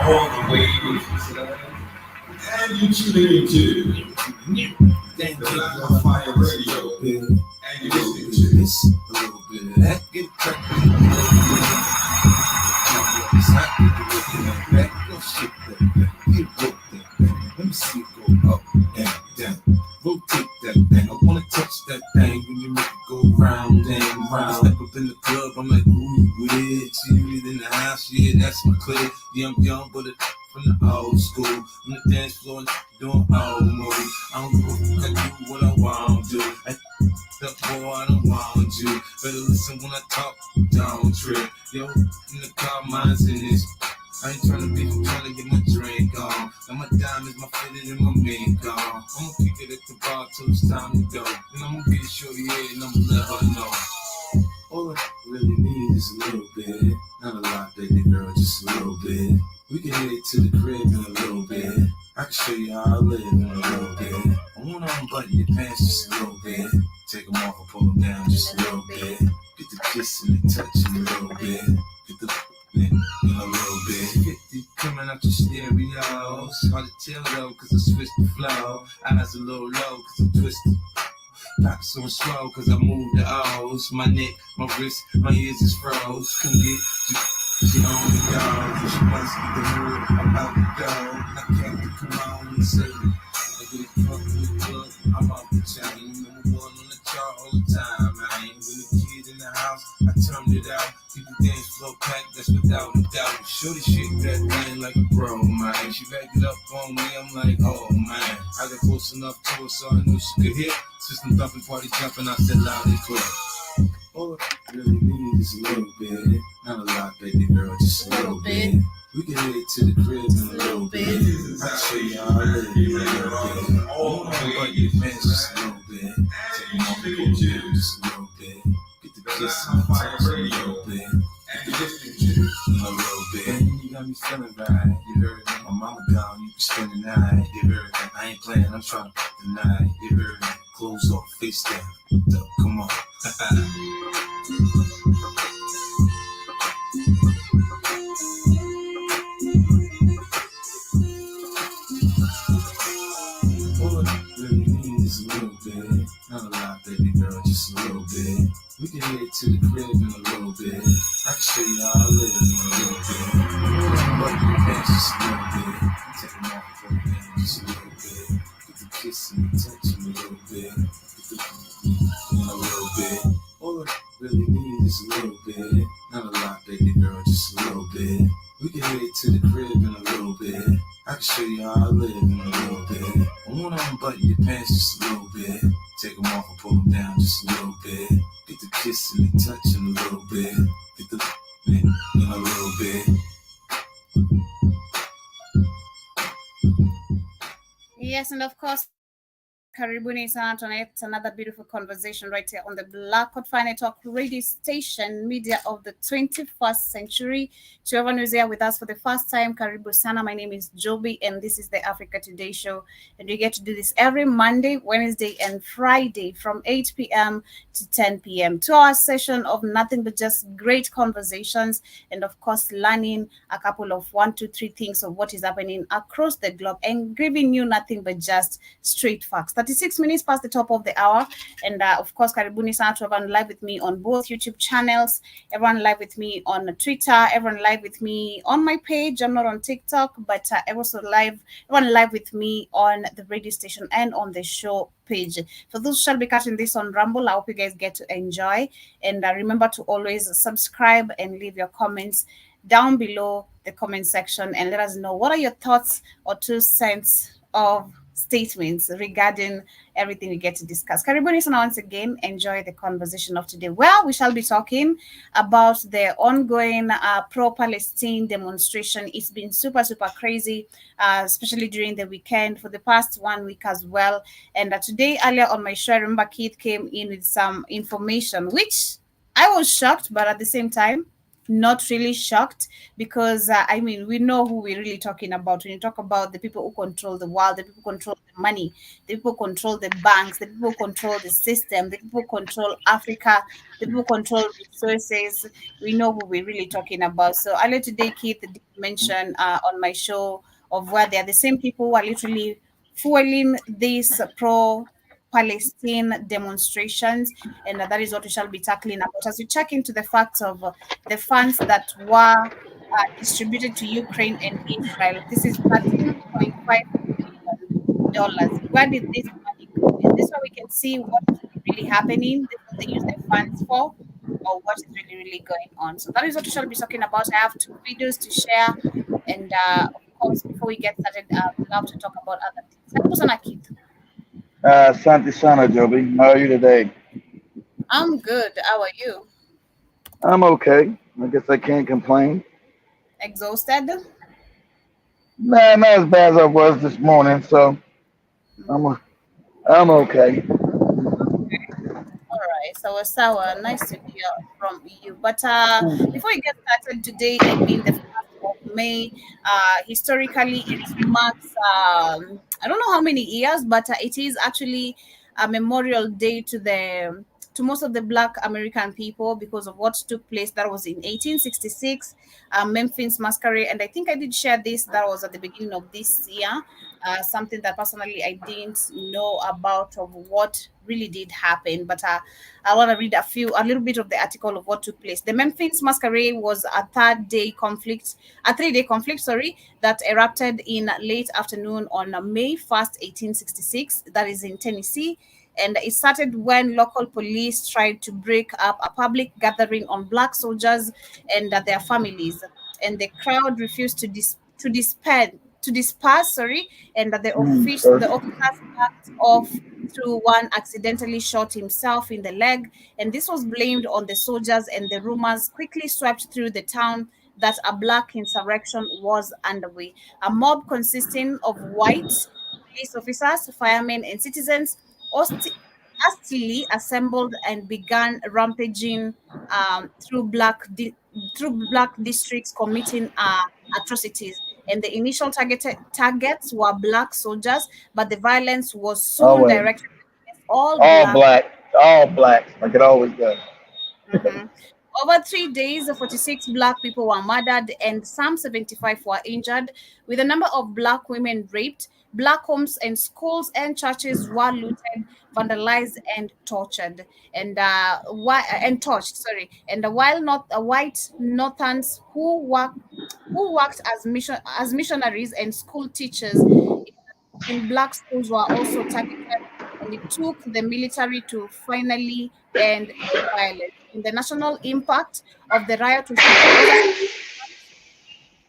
All the way and you tune into the Live Fire Radio, and you're listening to this a little bit. That get cracked. Let me see it go up and down. Rotate that thing. I wanna touch that thing when you make it go round and round. Step up in the club, I'm like, ooh, you with? See you in the house, yeah, that's my clique. Yeah, I'm young, but it from the old school. On the dance floor, doing old moves. I don't give a fuck, I do what I want to. That boy, I don't want you. Better listen when I talk, don't trip. Yo, in the car, mine's in this. I ain't tryna beef, I'm tryna get my drink on. And my diamonds, my fitted, and my mink on. I'ma kick it at the bar till it's time to go. And I'ma get a shorty head and I'ma let her know. All I really need is a little bit. Not a lot, baby girl, just a little bit. We can head to the crib in a little bit. I can show you how I live in a little bit. I wanna unbutton your pants just a little bit. Take them off and pull them down just a little bit. Get the kiss and the touch in a little bit. Get the in a little bit. 50 coming out your stereos. Hard to tell though, cause I switched the flow. Eyes a little low, cause I'm twisted. Pockets so slow, cause I moved the O's. My neck, my wrist, my ears is froze. Come get you. She on the go. She wants to get the word about to go. And I can't come on and say it. I get it drunk in the club. I'm off the chain. Number one on the chart all the time. I ain't with a kid in the house. I turned it out. Keep the dance floor packed. That's without a doubt. Shorty shake that thing like a bro, man. She backed it up on me. I'm like, oh man. I got close enough to her so I knew she could hit. System thumping, party jumping. I said loud and clear. All I really need is a little bit. Not a lot, baby girl, just a little bit. We can head to the crib in a little bit. I can show you how I live in a little bit. All I want your pants just a little bit. Take them off and pull them down just a little bit. Get the kiss and the touch in a little bit. And you listen to in a little bit. And you got me feeling right. You heard me. My mama gone, you can spend the night. You heard me. I ain't playing, I'm trying to deny. You heard me. Clothes off, face down. Come on. All I really need is a little bit. Not a lot, baby girl, just a little bit. We can head to the crib in a little bit. I can show you how I live in a little bit. But your pants just a little bit. Take them off and put them down just a little bit. Get the kiss and the touch in a little bit. In a little bit. All I really need is a little bit. Not a lot, baby girl, just a little bit. We can head to the crib in a little bit. I can show you how I live in a little bit. I wanna unbutton your pants just a little bit. Take them off and pull them down just a little bit. Get the kiss and the touch in a little bit. Get the in a little bit. Yes, and of course, Karibuni sana, tonight another beautiful conversation right here on the Black Hot Fire Network radio station, media of the 21st century. To everyone who's here with us for the first time, Karibu sana. My name is Joby, and this is the Africa Today show. And we get to do this every Monday, Wednesday, and Friday from 8 p.m. to 10 p.m. 2-hour session of nothing but just great conversations and, of course, learning a couple of 1, 2, 3 things of what is happening across the globe and giving you nothing but just straight facts. 36 minutes past the top of the hour. And of course, Karibuni sana to everyone live with me on both YouTube channels, everyone live with me on Twitter, everyone live with me on my page. I'm not on TikTok, but everyone live with me on the radio station and on the show page. For those who shall be catching this on Rumble, I hope you guys get to enjoy. And remember to always subscribe and leave your comments down below the comment section and let us know what are your thoughts or 2 cents of statements regarding everything we get to discuss. Karibuni sana once again. Enjoy the conversation of today. Well, we shall be talking about the ongoing pro-Palestine demonstration. It's been super, super crazy, especially during the weekend for the past 1 week as well. And today, earlier on my show, I remember Keith came in with some information, which I was shocked, but at the same time, not really shocked because I mean we know who we're really talking about when you talk about the people who control the world, the people who control the money, the people who control the banks, the people who control the system, the people who control Africa, the people who control resources. We know who we're really talking about. So earlier today, Keith did mention on my show of where they are the same people who are literally fueling this pro Palestine demonstrations, and that is what we shall be tackling about as we check into the facts of the funds that were distributed to Ukraine and Israel. This is $13.5 billion. Where did this money go? Is this where we can see what is really happening? This is what they use the funds for, or what is really, really going on? So that is what we shall be talking about. I have two videos to share, and of course, before we get started, we'd love to talk about other things. Karibu sana, Keith. Santi Sana, Joby. How are you today? I'm good. How are you? I'm okay. I guess I can't complain. Exhausted? Nah, not as bad as I was this morning, so I'm I'm okay. All right. So, Sawa, nice to hear from you. But before we get started today, it being the 1st of May, historically, it marks, I don't know how many years, but it is actually a memorial day to most of the Black American people because of what took place. That was in 1866, Memphis Massacre. And I think I did share this. That was at the beginning of this year. Something that personally I didn't know about of what really did happen. But I want to read a little bit of the article of what took place. The Memphis Massacre was a 3-day conflict, sorry, that erupted in late afternoon on May 1st, 1866. That is in Tennessee. And it started when local police tried to break up a public gathering on black soldiers and their families, and the crowd refused to disperse, sorry, and that the Sure. officers backed off through one accidentally shot himself in the leg, and this was blamed on the soldiers, and the rumors quickly swept through the town that a black insurrection was underway. A mob consisting of white police officers, firemen, and citizens hastily assembled and began rampaging through black districts, committing atrocities. And the initial targets were black soldiers, but the violence was soon Always. directed against all All black. black. All blacks, like it always does. Mhm. Over 3 days, 46 black people were murdered and some 75 were injured, with a number of black women raped. Black homes and schools and churches were looted, vandalized, and tortured, and torched. Sorry, and while not white Northerns who worked as missionaries and school teachers in black schools were also targeted, and it took the military to finally end the violence. And the national impact of the riot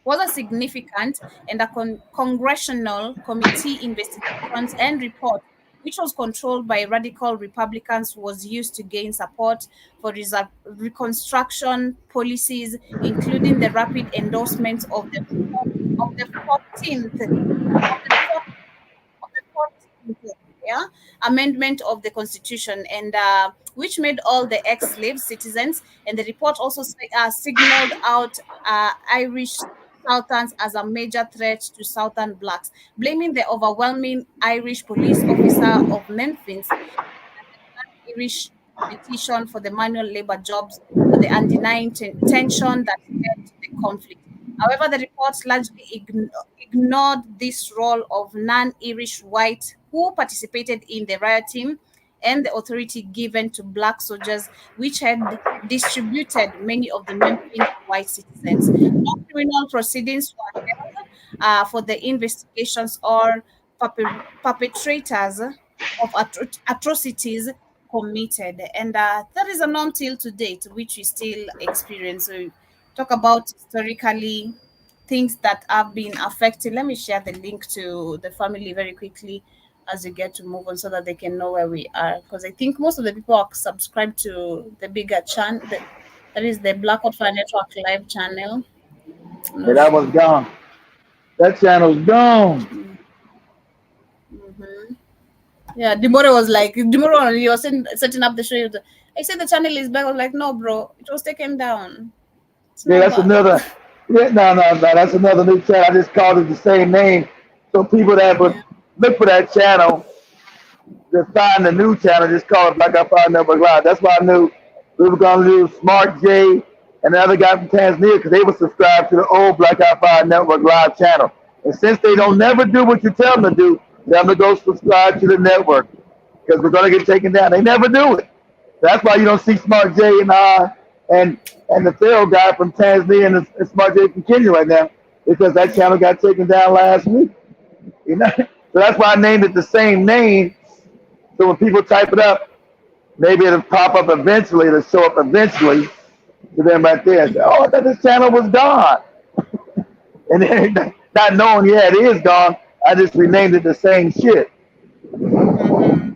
was a significant, and a congressional committee investigations and report, which was controlled by radical Republicans, was used to gain support for reconstruction policies, including the rapid endorsement of the 14th of the 14th, yeah, amendment of the Constitution, and which made all the ex-slave citizens. And the report also signaled out Irish Southerns as a major threat to Southern blacks, blaming the overwhelming Irish police officer of Memphis Irish petition for the manual labor jobs for the undenying tension that led to the conflict. However, the report largely ignored this role of non-Irish white who participated in the rioting and the authority given to black soldiers, which had distributed many of the Memphis white citizens. No criminal proceedings were held for the investigations or perpetrators of atrocities committed. And that is a non till to date, which we still experience. So, talk about historically things that have been affected. Let me share the link to the family very quickly. as you get to move on so that they can know where we are. Because I think most of the people are subscribed to the bigger channel, that is the Blackout Fire Network live channel. I'm Yeah, not that was sure. gone. That channel's gone. Hmm. Yeah, Dimore was like, Dimore, when he was setting up the show. I said the channel is back. I was like, no, bro, it was taken down. It's Yeah, not that's back. another. Yeah, no. That's another new channel. I just called it the same name. So people that would Yeah. look for that channel, just find the new channel, just call it Black Eye Fire Network Live. That's why I knew we were going to do Smart J and the other guy from Tanzania because they were subscribed to the old Black Eye Fire Network Live channel. And since they don't never do what you tell them to do, tell them to go subscribe to the network because we're going to get taken down. They never do it. That's why you don't see Smart J and and the Pharaoh guy from Tanzania and Smart J from Kenya right now because that channel got taken down last week. You know, so that's why I named it the same name. So when people type it up, maybe it'll pop up eventually. It'll show up eventually to them right there. Say, oh, I thought this channel was gone, and then not knowing, yeah, it is gone. I just renamed it the same shit. Mm-hmm.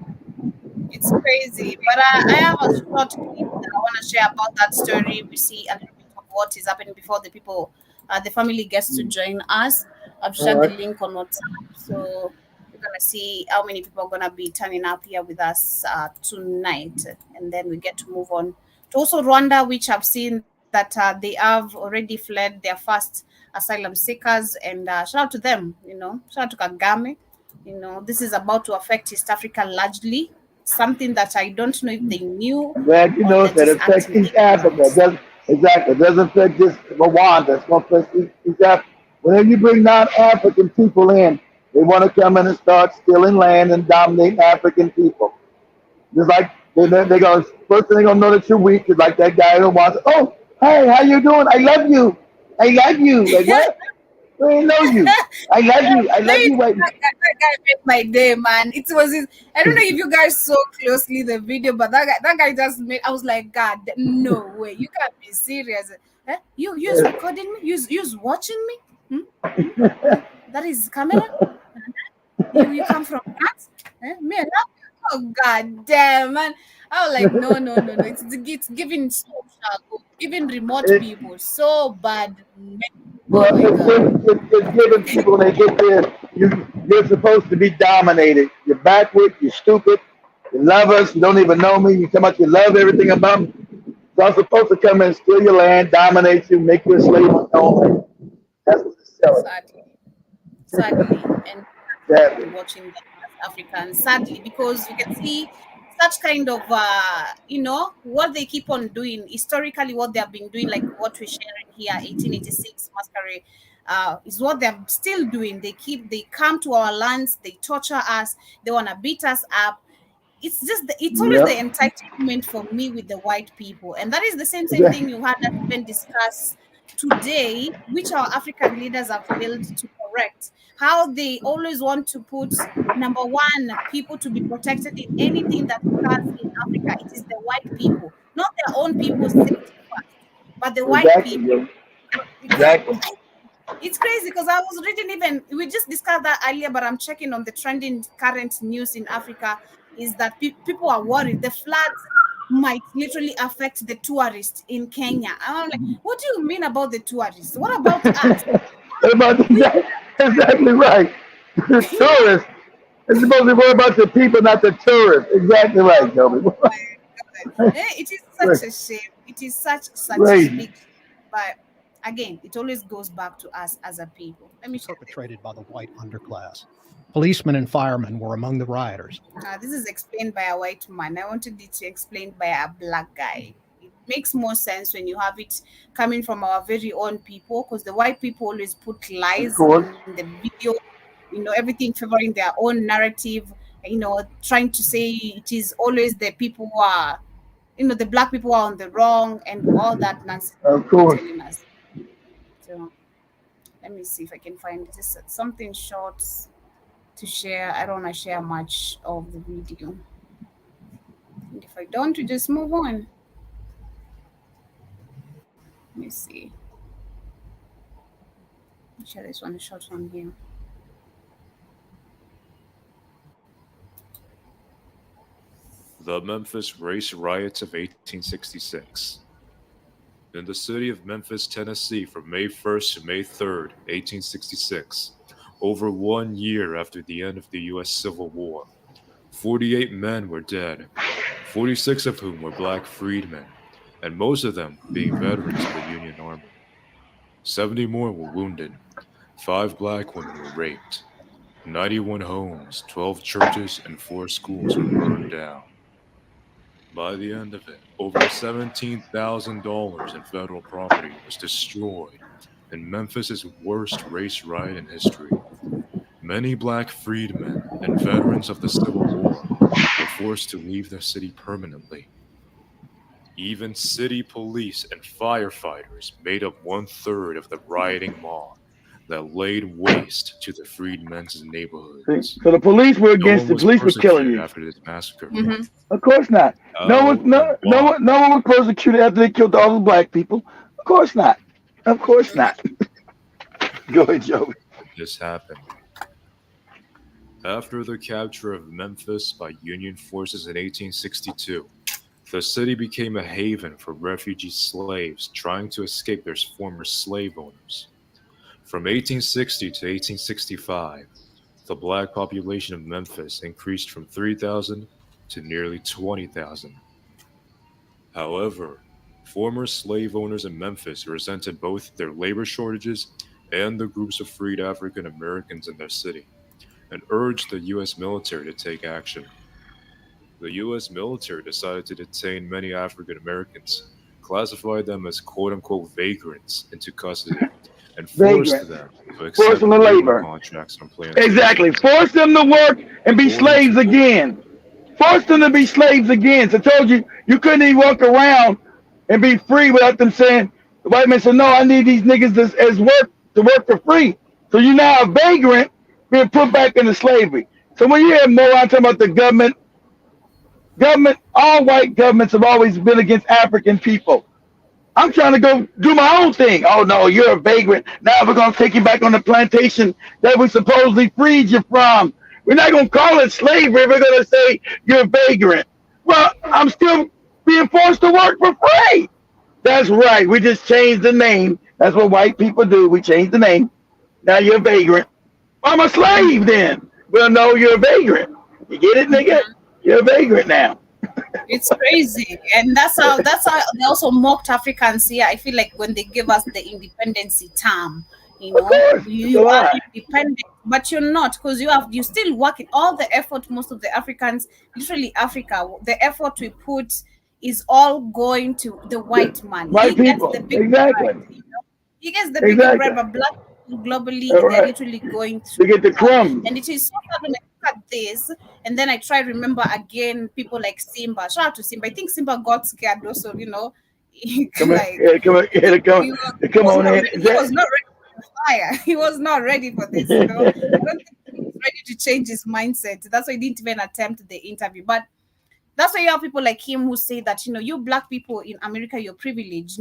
It's crazy. But I have a short clip that I want to share about that story. We see a little bit of what is happening before the people, the family gets to join us. I've All shared the right. link on WhatsApp. So we're going to see how many people are going to be turning up here with us tonight. And then we get to move on to also Rwanda, which I've seen that they have already fled their first asylum seekers. And shout out to them, shout out to Kagame. This is about to affect East Africa largely, something that I don't know if they knew I'm glad you or know they're that just it affects acting East Africa. It ignorant. doesn't, exactly. It doesn't affect just Rwanda. It's going to affect East Africa. Whenever you bring non-African people in, they want to come in and start stealing land and dominating African people. Just like they're gonna first thing they're gonna know that you're weak is like that guy who wants, oh, hey, how you doing? I love you. I love you. Like what? I didn't know you. I love you. I Let love me you. Wait. that guy made my day, man. It was I don't know if you guys saw closely the video, but that guy just made. I was like, God, no way, you can't be serious. You's recording me? You's watching me? Hmm? That is camera? You come from that? Me and that? Oh god damn, man. I was like, no. It's giving social, giving remote It, people so bad. Oh well, my god. it's giving people when they get there, you're supposed to be dominated. You're backward. You're stupid. You love us. You don't even know me. You come out. You love everything about me. So I'm supposed to come in, steal your land, dominate you, make you a slave on your own land. That's what it's selling. Sadly, and we'll be Sadly. watching that as Africans. Sadly, because you can see such kind of what they keep on doing historically, what they have been doing, like what we're sharing here, 1886 masquerade. Is what they're still doing. They come to our lands, they torture us, they want to beat us up. It's always the Yep. entitlement for me with the white people, and that is the same thing you had us even discuss today, which our African leaders have failed to correct. How they always want to put number one people to be protected in anything that occurs in Africa. It is the white people, not their own people's safety first, but the white Exactly. people. Yeah. It's Exactly. it's crazy because I was reading, even we just discussed that earlier, but I'm checking on the trending current news in Africa is that people are worried the floods might literally affect the tourists in Kenya. I'm like, what do you mean about the tourists? What about us? About We, exactly right. The tourists. It's supposed to be worried about the people, not the tourists. Exactly right, Toby. it is such a shame. It is such a Crazy. big shame. But again, it always goes back to us as a people. Let me share this. Perpetrated by the white underclass. Policemen and firemen were among the rioters. This is explained by a white man. I wanted it to explained by a black guy. It makes more sense when you have it coming from our very own people, because the white people always put Of lies course. in the video, everything favoring their own narrative, trying to say it is always the people who are, the black people are on the wrong and all that nonsense Of they're course. telling us. So let me see if I can find just something short to share. I don't want to share much of the video. And if I don't, we just move on. Let me see. I'll share this one, a short one here. The Memphis Race Riots of 1866. In the city of Memphis, Tennessee, from May 1st to May 3rd, 1866, over 1 year after the end of the U.S. Civil War, 48 men were dead, 46 of whom were black freedmen, and most of them being veterans of the Union Army. 70 more were wounded, 5 black women were raped, 91 homes, 12 churches, and 4 schools were burned down. By the end of it, over $17,000 in federal property was destroyed in Memphis's worst race riot in history. Many black freedmen and veterans of the Civil War were forced to leave the city permanently. Even city police and firefighters made up 1/3 of the rioting mob that laid waste to the freedmen's neighborhoods. So the police were No against one the was police were killing persecuted you. after this massacre. Mhm. Of course not. How and No why one was persecuted after they killed all the black people. Of course not. Of course not. Go ahead, Joe. this happened? After the capture of Memphis by Union forces in 1862, the city became a haven for refugee slaves trying to escape their former slave owners. From 1860 to 1865, the black population of Memphis increased from 3,000 to nearly 20,000. However, former slave owners in Memphis resented both their labor shortages and the groups of freed African Americans in their city, and urged the U.S. military to take action. The U.S. military decided to detain many African Americans, classified them as quote unquote vagrants into custody, and forced Vagrant. them to Force accept them to labor labor. contracts on plantations. Exactly. Force them to work and be According slaves to again. Force them to be slaves again. So I told you, you couldn't even walk around and be free without them saying, the white man said, no, I need these niggas as work to work for free. So you're now a vagrant being put back into slavery. So when you hear more, I'm talking about the government, all white governments have always been against African people. I'm trying to go do my own thing. Oh no, you're a vagrant. Now we're gonna take you back on the plantation that we supposedly freed you from. We're not gonna call it slavery. We're gonna say you're a vagrant. Well, I'm still being forced to work for free. That's right. We just changed the name. That's what white people do. We change the name. Now you're a vagrant. I'm a slave then. Well, no, you're a vagrant. You get it, nigga? You're a vagrant now. It's crazy, and that's how they also mocked Africans here. I feel like when they give us the independency term, Of course, it's a you are lie. independent, but you're not, because you still working. All the effort most of the Africans, literally Africa, the effort we put is all going to the white man. White He gets people. the big Exactly. prize, He gets the bigger Exactly. bribe, but black people globally, All they're right. literally going They through get the that. crumbs. And it is so sad when I look at this, and then I try to remember again people like Simba. Shout out to Simba. I think Simba got scared also, Come on, like yeah, come on, yeah, come, he come was on not in. ready. He was not ready for the fire. He was not ready for this, I don't think he was ready to change his mindset. That's why he didn't even attempt the interview. But that's why you have people like him who say that, you black people in America, you're privileged,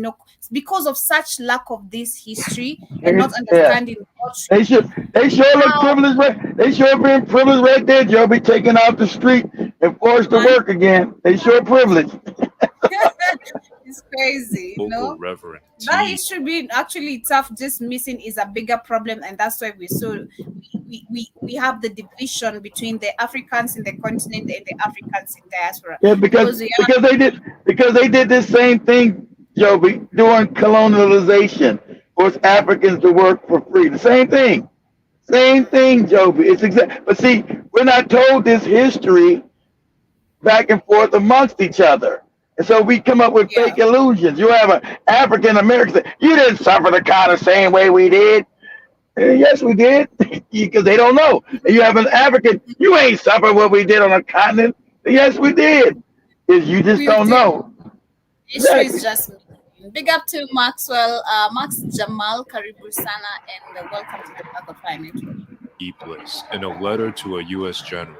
because of such lack of this history and not Yeah, understanding what they sure look how privileged, right? They sure been privileged right there. Joe be taken off the street and forced to man. work again. They sure privileged. It's crazy, Local Reverend That T. history being actually tough, just missing is a bigger problem, and that's why we have the division between the Africans in the continent and the Africans in diaspora. Yeah, Because we are because they did this same thing, Joby, during colonialization, forced Africans to work for free. The same thing, Joby. It's exact. But see, we're not told this history back and forth amongst each other. And so we come up with yeah. fake illusions. You have an African American say, you didn't suffer the kind of same way we did. Yes, we did, because they don't know. And you have an African, you ain't suffered what we did on a continent. Yes, we did. Is you just We don't do. know. History Exactly. is just missing. Big up to Maxwell, Max Jamal, Karibu Sana, and welcome to the Black of Fire Network. Place in a letter to a U.S. general.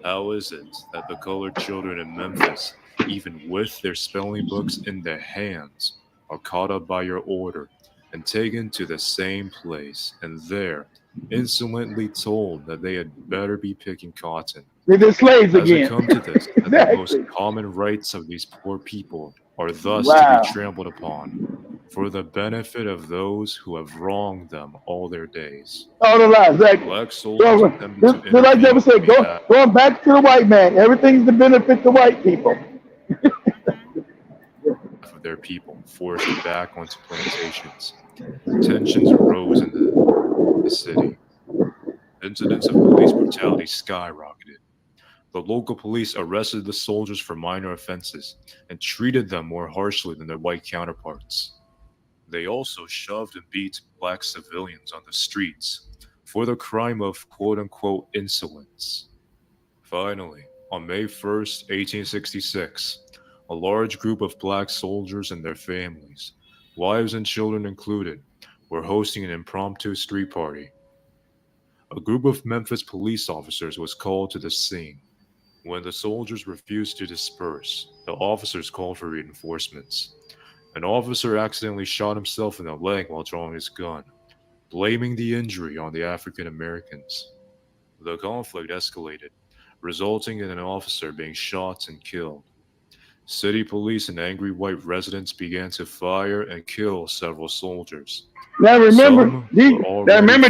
How is it that the colored children in Memphis, even with their spelling books in their hands, are caught up by your order and taken to the same place, and there insolently told that they had better be picking cotton They're slaves Has it again. come to this that the most Exactly. common rights of these poor people are thus to be Wow. trampled upon for the benefit of those who have wronged them all their days? All the lies, exactly. Black soldiers So, attempted to like they intervene would on say, behalf going back to the white man. Everything's to benefit the white people. of their people, forced back onto plantations. Tensions arose in the city. Incidents of police brutality skyrocketed. The local police arrested the soldiers for minor offenses and treated them more harshly than their white counterparts. They also shoved and beat black civilians on the streets for the crime of quote unquote insolence. Finally, on May 1st, 1866, a large group of black soldiers and their families, wives and children included, were hosting an impromptu street party. A group of Memphis police officers was called to the scene. When the soldiers refused to disperse, the officers called for reinforcements. An officer accidentally shot himself in the leg while drawing his gun, blaming the injury on the African Americans. The conflict escalated, resulting in an officer being shot and killed. City police and angry white residents began to fire and kill several soldiers. Now remember, Some were already free.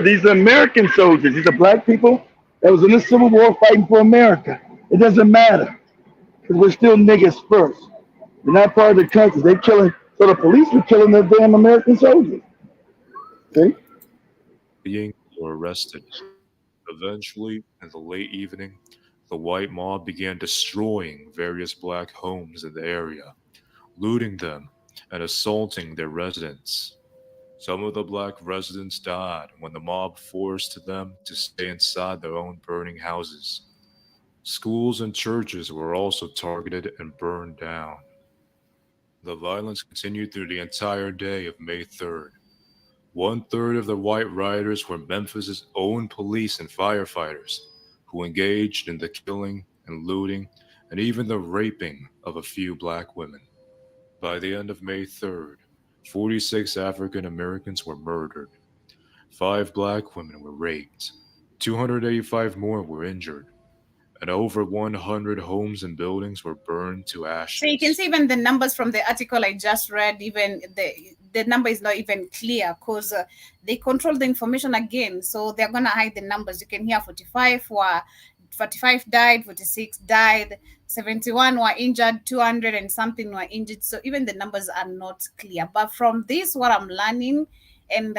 these are American soldiers. These are black people that was in the Civil War fighting for America. It doesn't matter because we're still niggas first. They're not part of the country. They killing. So the police were killing the damn American soldiers. See? Being were arrested. Eventually, in the late evening, the white mob began destroying various black homes in the area, looting them and assaulting their residents. Some of the black residents died when the mob forced them to stay inside their own burning houses. Schools and churches were also targeted and burned down. The violence continued through the entire day of May 3rd. One third of the white rioters were Memphis's own police and firefighters, who engaged in the killing and looting and even the raping of a few black women. By the end of May 3rd, 46 African Americans were murdered, 5 black women were raped, 285 more were injured, and over 100 homes and buildings were burned to So you can ashes. see even the numbers from the article I just read, even the number is not even clear because they control the information again. So they're going to hide the numbers. You can hear 45 died, 46 died, 71 were injured, 200 and something were injured. So even the numbers are not clear. But from this, what I'm learning and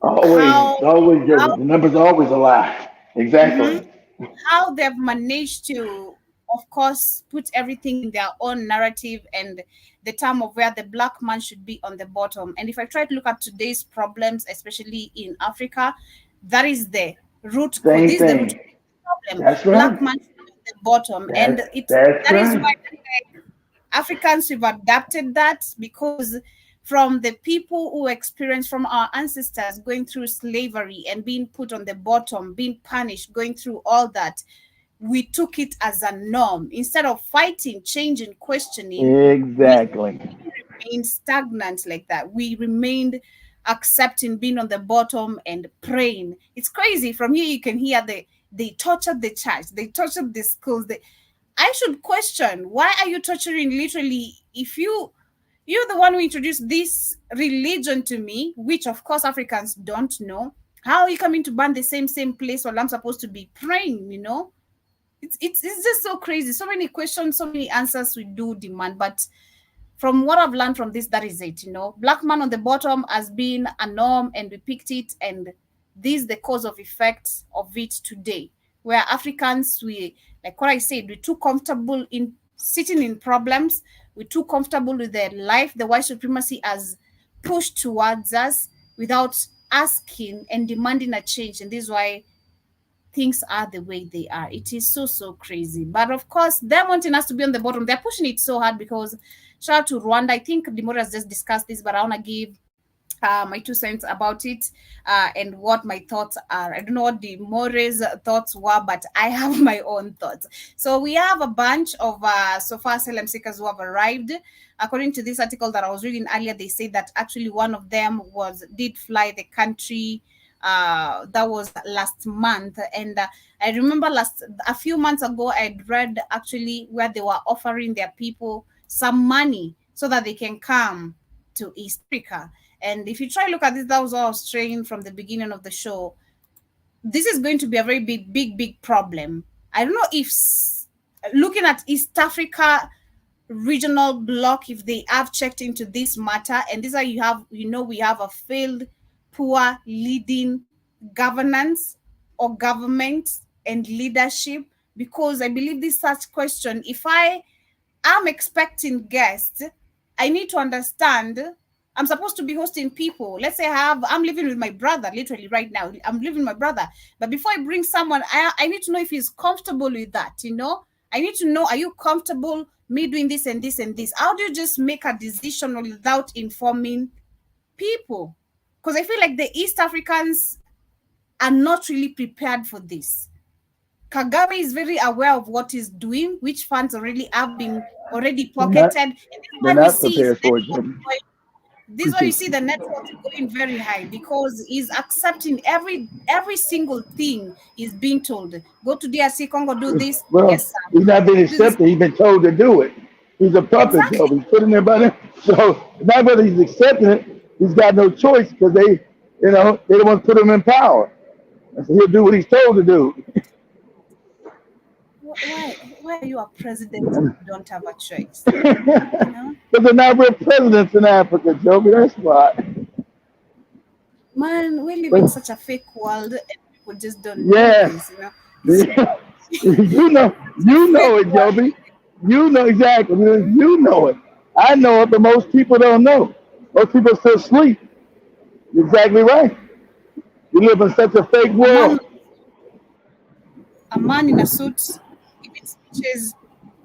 Always, how, always how different. The numbers are always a lie. mhm, Exactly. how they've managed to, of course, put everything in their own narrative and the term of where the black man should be on the bottom. And if I try to look at today's problems, especially in Africa, that is the root cause. Same This is the root thing. problem. That's Black right. man should be on the bottom, and That's that is why right. Africans we've adapted that because from the people who experienced from our ancestors going through slavery and being put on the bottom, being punished, going through all that, we took it as a norm. Instead of fighting, changing, questioning, we Exactly. remained stagnant like that. We remained accepting being on the bottom and praying. It's crazy. From here, you can hear they tortured the church, they tortured the schools. I should question, why are you torturing literally if you're the one who introduced this religion to me, which of course Africans don't know. How are you coming to ban the same place while I'm supposed to be praying? It's just so crazy. So many questions, so many answers we do demand. But from what I've learned from this, that is it. Black man on the bottom has been a norm and we picked it, and this is the cause of effect of it today. Where Africans, we, like what I said, we're too comfortable in sitting in problems, we're too comfortable with their life. The white supremacy has pushed towards us without asking and demanding a change. And this is why things are the way they are. It is so crazy. But of course, them wanting us to be on the bottom, they're pushing it so hard because shout out to Rwanda. I think Dimora has just discussed this, but I want to give my 2 cents about it and what my thoughts are. I don't know what the More's thoughts were, but I have my own thoughts. So we have a bunch of so far asylum seekers who have arrived. According to this article that I was reading earlier, they say that actually one of them did fly the country That was last month, and I remember a few months ago I'd read actually where they were offering their people some money so that they can come to East Africa. And if you try to look at this, that was what I was saying from the beginning of the show. This is going to be a very big problem. I don't know if looking at East Africa regional bloc, if they have checked into this matter, and this is how we have a failed, poor leading governance or government and leadership. Because I believe this such question, if I am expecting guests, I need to understand I'm supposed to be hosting people. Let's say I'm living with my brother, literally right now. I'm living with my brother. But before I bring someone, I need to know if he's comfortable with that, I need to know, are you comfortable me doing this and this and this? How do you just make a decision without informing people? Because I feel like the East Africans are not really prepared for this. Kagame is very aware of what he's doing, which funds have been pocketed. They're not prepared for it. This is why you see the network going very high, because he's accepting every single thing he's being told. Go to DRC Congo, do this. Well, yes, sir. He's not been accepted. He's been told to do it. He's a puppet, Exactly. so he's putting their money. So not whether he's accepting it, he's got no choice because they don't want to put him in power. And so he'll do what he's told to do. Why are you a president if you don't have a choice? You know? Because they're not real presidents in Africa, Joby. That's why. Man, we live in such a fake world, and people just don't Yeah. know this, you know it, Joby. You know exactly. You know it. I know it, but most people don't know. Most people still sleep. You're exactly right. We live in such a fake world. A man in a suit, giving speeches,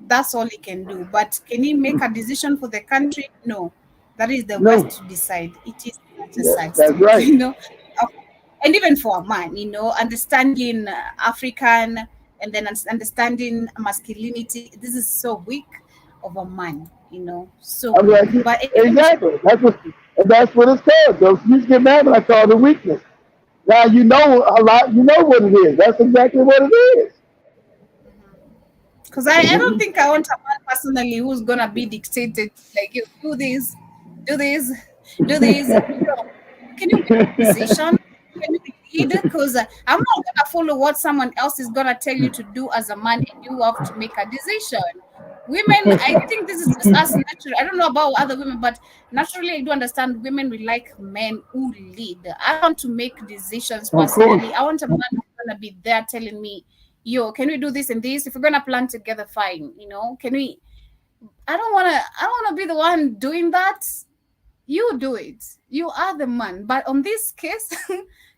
that's all he can do. But can he make a decision for the country? No. That is the No. West to decide. It is not a Yes, side that's state, right. And even for a man, understanding African and then understanding masculinity, this is so weak of a man, so I'm weak. like, But exactly. That's what it's called. So you get mad when I call it a weakness. Now you know a lot. You know what it is. That's exactly what it is. because I don't think I want a man personally who's gonna be dictated, like, you do this, do this, do this. Can you make a decision? Can you lead? Because I'm not gonna follow what someone else is gonna tell you to do as a man, and you have to make a decision. Women, I think this is just us naturally. I don't know about other women, but naturally I do understand women will like men who lead. I want to make decisions Of course. personally. I want a man who's gonna be there telling me, yo, can we do this and this? If we're gonna plan together, fine. Can we? I don't wanna be the one doing that. You do it. You are the man. But on this case,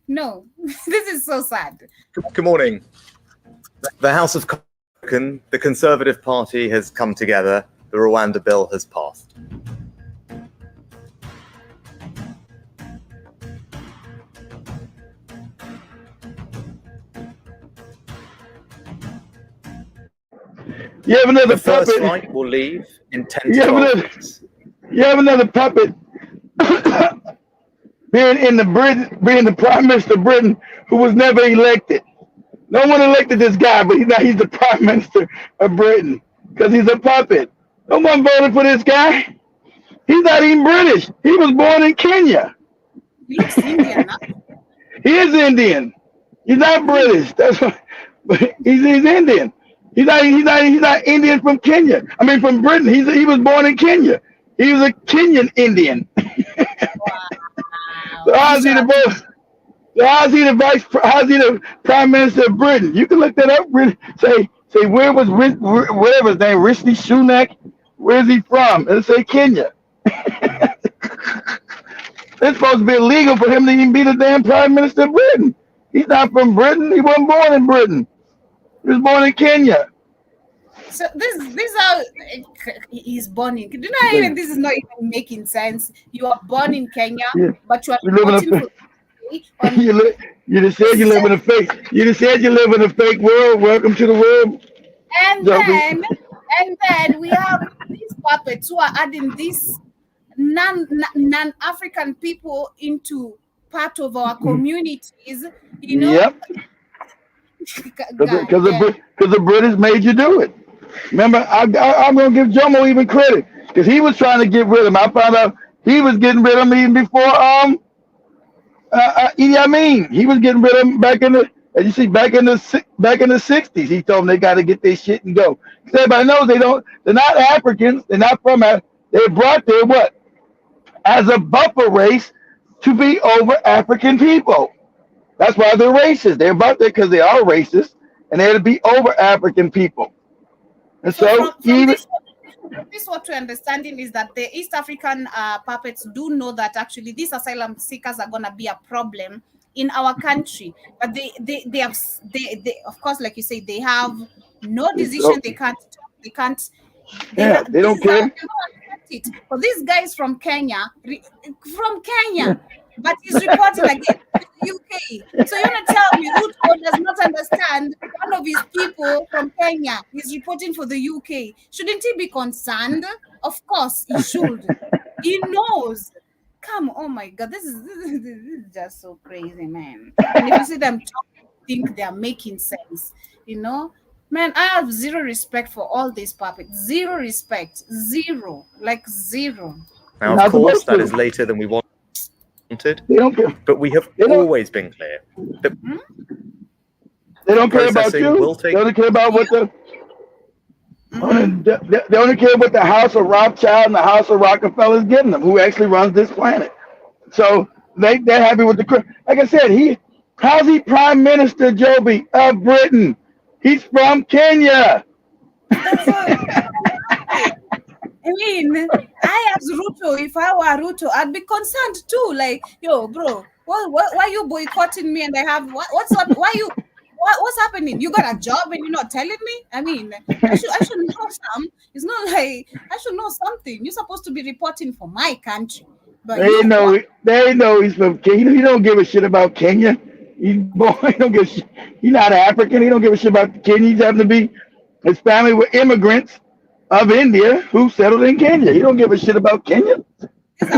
no. This is so sad. Good morning. The House of Commons, the Conservative Party has come together. The Rwanda bill has passed. You have another The first puppet. flight will leave in 10 You to have 12 another, minutes. you have another puppet being the Prime Minister of Britain, who was never elected. No one elected this guy, but he's the Prime Minister of Britain because he's a puppet. No one voted for this guy. He's not even British. He was born in Kenya. He looks Indian, huh? He is Indian. He's not British. That's what. But he's Indian. He's not Indian from Kenya. I mean from Britain. He was born in Kenya. He was a Kenyan Indian. So how's he the boss? So how's he the Prime Minister of Britain? You can look that up. Say where was whatever his name, Rishi Sunak? Where's he from? And say Kenya. It's supposed to be illegal for him to even be the damn Prime Minister of Britain. He's not from Britain. He wasn't born in Britain. He was born in Kenya. So this how he's born in. Do you know, even this is not even making sense. You are born in Kenya, Yeah. but you are You live in a voting for You just said you live in a fake. You just said you live in a fake world. Welcome to the world. and then we have these puppets who are adding these non-African people into part of our communities, you know. Yep. Because the British made you do it. Remember, I'm going to give Jomo even credit because he was trying to get rid of him. I found out he was getting rid of him even before Idi Amin. He was getting rid of him back in the, as you see, back in the 60s. He told them they got to get their shit and go. Because everybody knows they're not Africans. They're not from Africa. They brought there what? As a buffer race to be over African people. That's why they're racist. They're about there because they are racist, and they're to be over African people. And so from this, what we're understanding is that the East African puppets do know that actually these asylum seekers are gonna be a problem in our country, but they of course, like you say, they have no decision. They can't. They don't care. But this guy is from Kenya, but he's reporting again to the UK. So you're going to tell me Ruto does not understand one of his people from Kenya is reporting for the UK. Shouldn't he be concerned? Of course he should. He knows. Come, oh my God, this is just so crazy, man. And if you see them talk, think they're making sense, you know? Man, I have zero respect for all these puppets. Zero respect. Zero. Like zero. Now, of course, that is later than we wanted. They don't care. But we have always been clear that they don't care about you. They don't care about what they only care what the House of Rothschild and the House of Rockefeller is giving them, who actually runs this planet. So they're happy with the. Like I said, how's he Prime Minister, Joby, of Britain? He's from Kenya. I mean, I as Ruto, if I were Ruto, I'd be concerned too. Like, yo, bro, why are you boycotting me? And I have what's up? What's happening? You got a job and you're not telling me? I mean, I should know some. It's not like I should know something. You're supposed to be reporting for my country. But they know he's from Kenya. He don't give a shit about Kenya. He don't give a shit. He's not African. He don't give a shit about Kenya. He's having to be. His family were immigrants of India who settled in Kenya. He don't give a shit about Kenya. These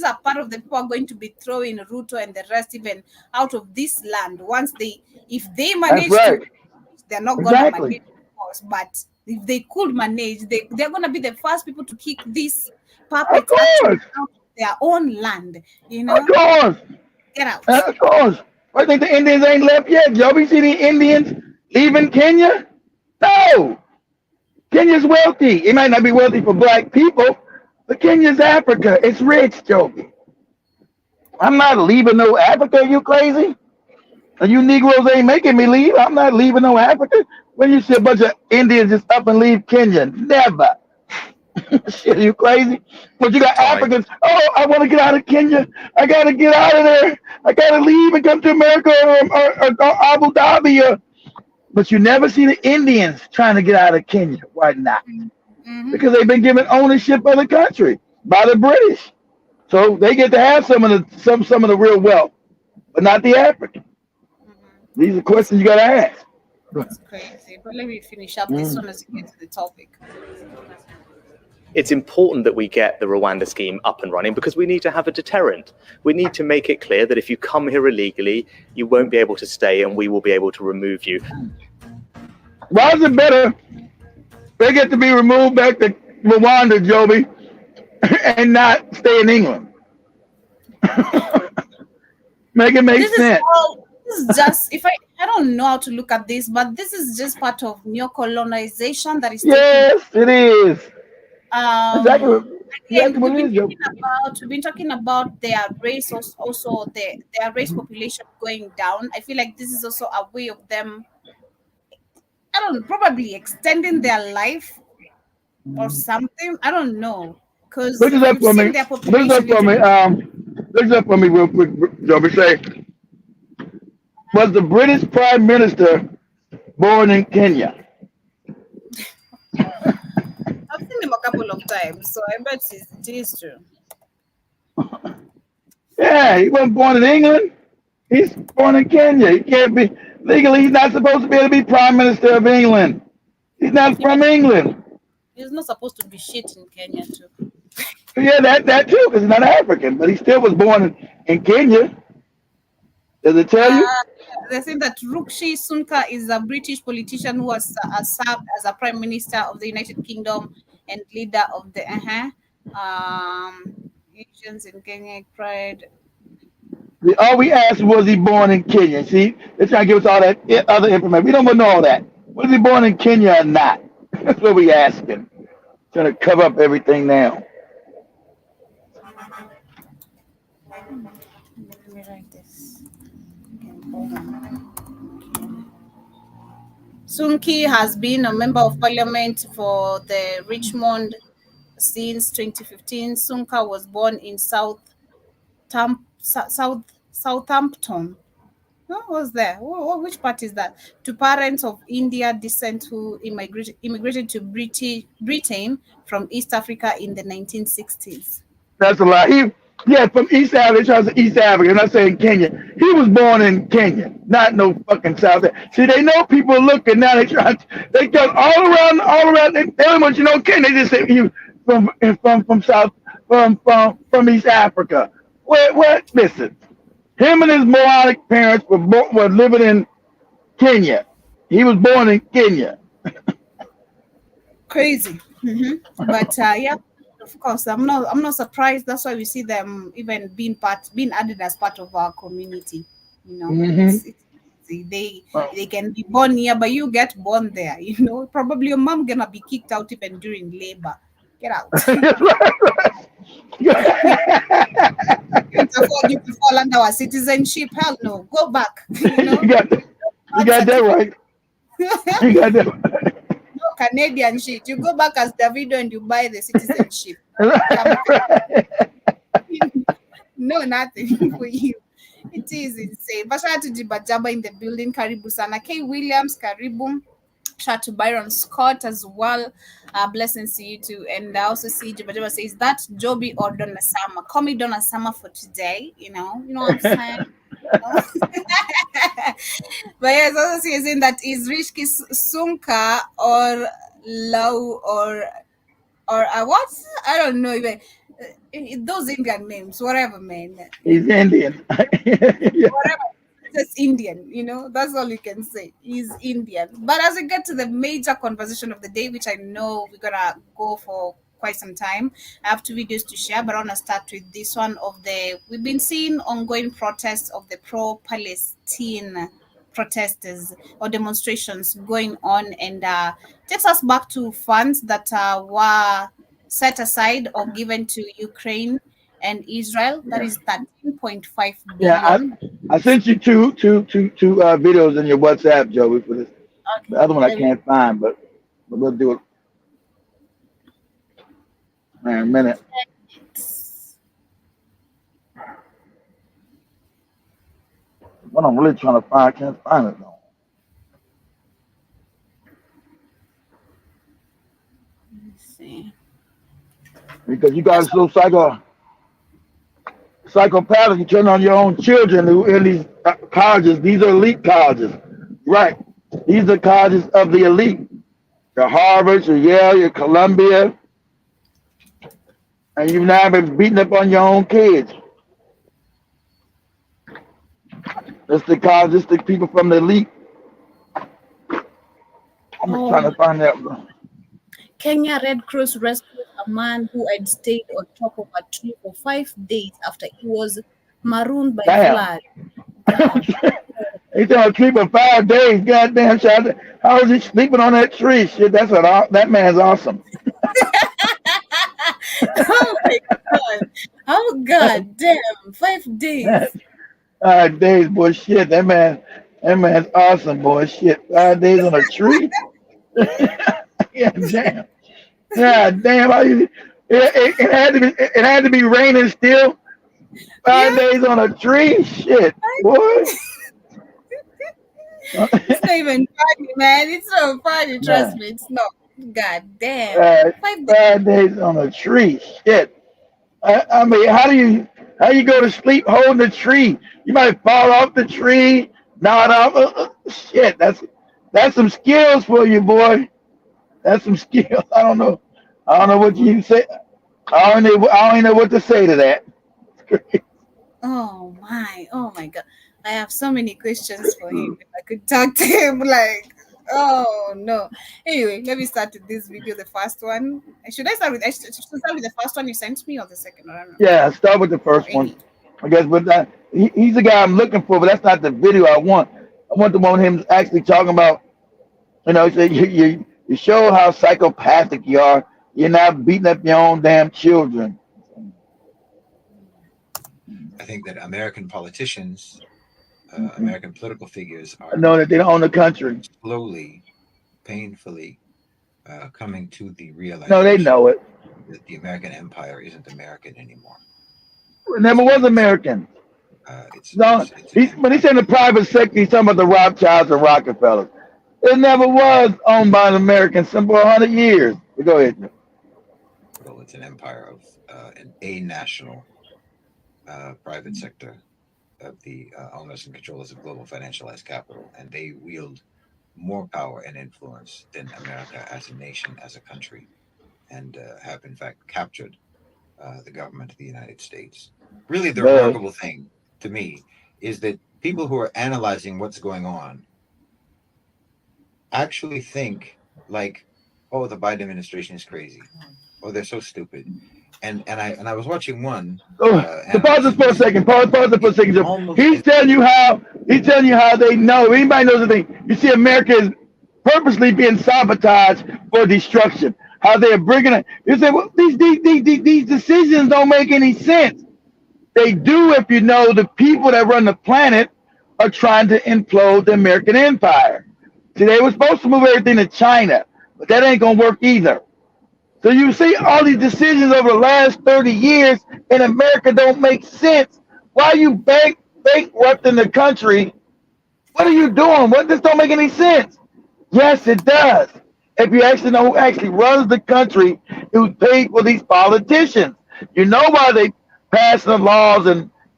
are part of the people who are going to be throwing Ruto and the rest even out of this land. If they manage to, they're not going to manage, of course, but if they could manage, they're going to be the first people to kick these puppets out of their own land. You know? Of course. Get out. Of course. I think the Indians ain't left yet. Joe, you see the Indians leaving Kenya? No. Kenya's wealthy. It might not be wealthy for black people, but Kenya's Africa. It's rich, Joby. I'm not leaving no Africa. You crazy? And you Negroes ain't making me leave. I'm not leaving no Africa. When you see a bunch of Indians just up and leave Kenya, never. Shit, are you crazy? But you got Africans. Oh, I want to get out of Kenya. I got to get out of there. I got to leave and come to America or Abu Dhabi. But you never see the Indians trying to get out of Kenya. Why not? Mm-hmm. Because they've been given ownership of the country by the British. So they get to have some of the real wealth, but not the African. Mm-hmm. These are questions you got to ask. That's crazy. But let me finish up this one as we get to the topic. It's important that we get the Rwanda scheme up and running because we need to have a deterrent. We need to make it clear that if you come here illegally, you won't be able to stay and we will be able to remove you. Why is it better they get to be removed back to Rwanda, Joby, and not stay in England? Make it make sense. This is just, I don't know how to look at this, but this is just part of neo-colonization that is it is. Exactly. We've been talking about their race, also their race population going down. I feel like this is also a way of them, I don't know, probably extending their life or something. I don't know. Because look it up for me. Look it up for me real quick, Joby. Say, was the British Prime Minister born in Kenya? I've seen him a couple of times, so I bet it is true. Yeah, he wasn't born in England. He's born in Kenya. He can't be legally. He's not supposed to be able to be Prime Minister of England. He's not from England. He's not supposed to be shit in Kenya too. Yeah, that too, because he's not African, but he still was born in Kenya. Does it tell you? They say that Rukshi Sunka is a British politician who has served as a Prime Minister of the United Kingdom and leader of the Asians in Kenya Pride. All we asked was he born in Kenya. See, they're trying to give us all that other information. We don't want to know all that. Was he born in Kenya or not? That's what we asking. Trying to cover up everything now. Let me write this. Okay, hold on. Sunki has been a member of parliament for the Richmond since 2015. Sunka was born in Southampton. What was there? Which part is that? To parents of India descent who immigrated to Britain from East Africa in the 1960s. That's a lie. From East Africa. Trying to say East Africa. Not saying Kenya. He was born in Kenya, not no fucking South Africa. See, they know people looking now. They go all around. They don't want you to know Kenya. They just say you from East Africa. What? Listen, him and his Moronic parents were living in Kenya. He was born in Kenya. Crazy. But yeah. Of course, I'm not surprised. That's why we see them even being added as part of our community. You know, they can be born here, but you get born there. You know, probably your mom gonna be kicked out even during labor. Get out. You can't afford you to fall under our citizenship. Hell no, go back. You know, you got that right. You got that right. Canadian shit. You go back as Davido and you buy the citizenship. No, nothing for you. It is insane. Basha to Jibajaba in the building. Karibu sana. K. Williams, Karibu. Shout to Byron Scott as well. Blessings to you too. And I also see Jibajaba says that Joby or Donna Summer. Call me Donna Summer for today. You know what I'm saying? But yes, also saying that is Rishki Sunka or Lau or what? I don't know even those Indian names, whatever, man. He's Indian. Whatever. Just Indian, you know, that's all you can say. He's Indian. But as we get to the major conversation of the day, which I know we're gonna go for quite some time, I have 2 videos to share, but I want to start with this one we've been seeing ongoing protests of the pro-Palestine protesters or demonstrations going on, and takes us back to funds that were set aside or given to Ukraine and Israel. That is 13.5 billion. I sent you two videos in your WhatsApp, Joey, for this. Okay. The other one I can't find, but we'll do it. Man, a minute. What I'm really trying to find, I can't find it though. Let's see. Because you guys are so psychopathic. You turn on your own children who in these colleges. These are elite colleges, right? These are colleges of the elite. Your Harvard, your Yale, your Columbia, and you've now been beating up on your own kids. That's the colleges, the people from the elite. I'm trying to find that. Kenya Red Cross rescued a man who had stayed on top of a tree for 5 days after he was marooned by flood. He's on a tree for 5 days. Goddamn, child. How is he sleeping on that tree? Shit, that man's awesome. Oh my God. Oh God damn. 5 days. 5 days, boy. Shit, that man's awesome, boy. Shit. 5 days on a tree. Yeah, damn. Yeah, damn. It had to be raining still. 5 days on a tree. Shit, boy. It's not even funny, man. It's not funny. Trust me, it's not. God damn. 5 days on a tree. Shit. I mean, how you go to sleep holding a tree? You might fall off the tree, nod off. Shit, that's some skills for you, boy. That's some skills. I don't know what you say. I don't know what to say to that. Oh my God. I have so many questions for him. If I could talk to him, like, oh no. Anyway, let me start with this video, the first one. Should I start with the first one you sent me or the second one? I don't know. Yeah, start with the Or first one, any. I guess. But he's the guy I'm looking for, but that's not the video I want. I want the one with him actually talking about, you show how psychopathic you are. You're not beating up your own damn children. I think that American politicians, American political figures I are know that they don't own the country. slowly, painfully coming to the No, they realization know it. that the American empire isn't American anymore. It never was American. No, when he said the private sector, he's talking about the Rothschilds and Rockefellers. It never was owned by an American for 100 years. Go ahead. Well, it's an empire of a national private sector of the owners and controllers of global financialized capital, and they wield more power and influence than America as a nation, as a country, and have in fact captured the government of the United States. Really, the remarkable thing to me is that people who are analyzing what's going on actually think like, oh, the Biden administration is crazy. Oh, they're so stupid. And I was watching one. So pause this for a second. Pause it for a second. Joe. He's telling you how they know. Anybody knows the thing. You see, America is purposely being sabotaged for destruction. How they're bringing it. You say, well, these decisions don't make any sense. They do if you know the people that run the planet are trying to implode the American empire. See, they were supposed to move everything to China, but that ain't gonna work either. So you see all these decisions over the last 30 years in America don't make sense. Why are you bankrupting the country? What are you doing? This don't make any sense. Yes, it does. If you actually know who actually runs the country, who's paid for these politicians. You know why they passing the laws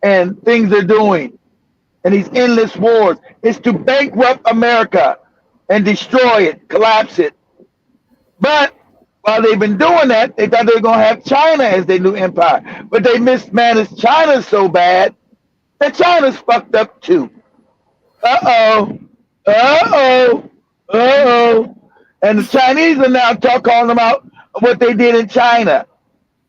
and things they're doing and these endless wars. It's to bankrupt America and destroy it, collapse it. But while they've been doing that, they thought they were going to have China as their new empire. But they mismanaged China so bad that China's fucked up too. Uh-oh. Uh-oh. Uh-oh. And the Chinese are now calling about what they did in China.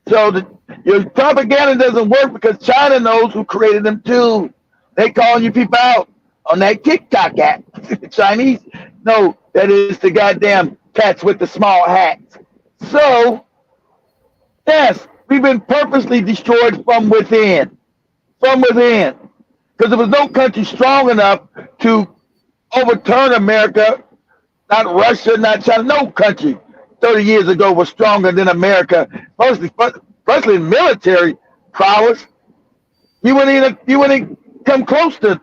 So your propaganda doesn't work because China knows who created them too. They calling you people out on that TikTok app. The Chinese know that is the goddamn cats with the small hats. So, yes, we've been purposely destroyed from within. From within. Because there was no country strong enough to overturn America. Not Russia, not China. No country 30 years ago was stronger than America. Especially military prowess. You wouldn't come close to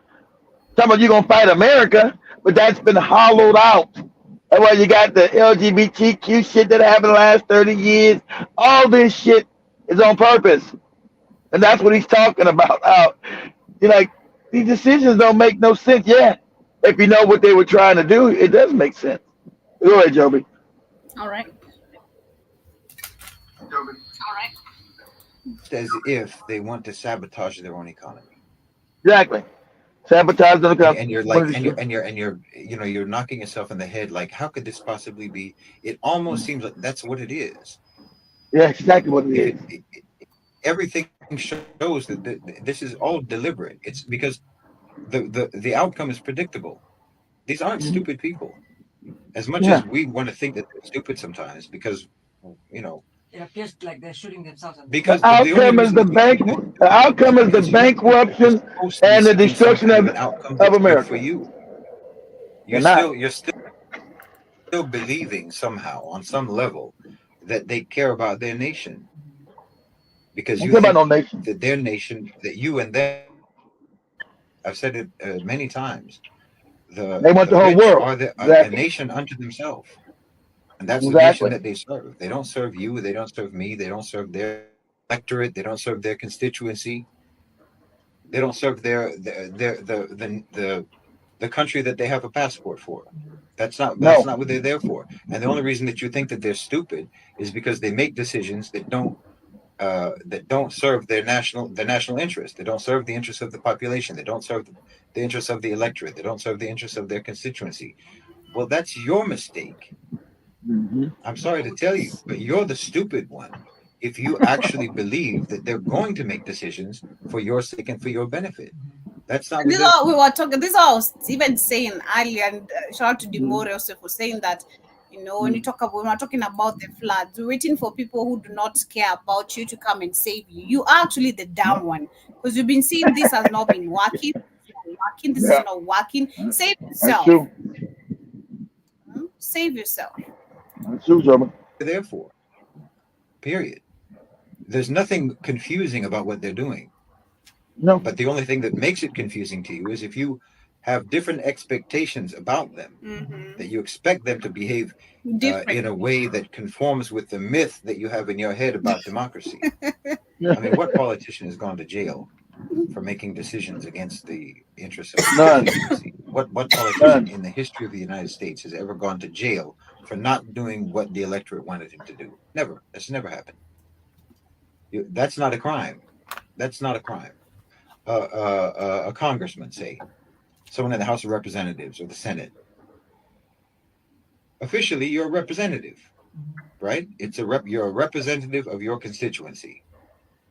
talking about you're going to fight America, but that's been hollowed out. That's why you got the LGBTQ shit that happened the last 30 years. All this shit is on purpose. And that's what he's talking about. You're like, these decisions don't make no sense. Yeah, if you know what they were trying to do, it does make sense. Go ahead, Joby. All right. As if they want to sabotage their own economy. Exactly. Sabotage the economy. And you're like, you're knocking yourself in the head. Like, how could this possibly be? It almost seems like that's what it is. Yeah, exactly what it is. Everything shows that this is all deliberate. It's because the outcome is predictable. These aren't stupid people. As much as we want to think that they're stupid sometimes, because it appears like they're shooting themselves. Because the outcome is the bankruption and the destruction of America. For you, you're still believing somehow on some level that they care about their nation, because you think that their nation, that you and them. I've said it many times. They want the whole world. Are a nation unto themselves. And that's the nation that they serve. They don't serve you. They don't serve me. They don't serve their electorate. They don't serve their constituency. They don't serve the country that they have a passport for. That's not what they're there for. And the only reason that you think that they're stupid is because they make decisions that don't that don't serve the national interest. They don't serve the interests of the population. They don't serve the interests of the electorate. They don't serve the interests of their constituency. Well, that's your mistake. I'm sorry to tell you, but you're the stupid one if you actually believe that they're going to make decisions for your sake and for your benefit. That's not. This is what we were talking. This is what I was even saying earlier, and shout out to Dimore also for saying that. You know, when we're talking about the floods, we're waiting for people who do not care about you to come and save you. You are actually the dumb one, because you've been seeing this has not been working. This is not working. Save yourself. That's true. Save yourself. That's true, German. Therefore, period. There's nothing confusing about what they're doing. No. But the only thing that makes it confusing to you is if you have different expectations about them, that you expect them to behave in a way that conforms with the myth that you have in your head about democracy. I mean, what politician has gone to jail for making decisions against the interests of the constituency? What politician in the history of the United States has ever gone to jail for not doing what the electorate wanted him to do? Never. That's never happened. That's not a crime. That's not a crime. A congressman, say, someone in the House of Representatives or the Senate. Officially, you're a representative, right? You're a representative of your constituency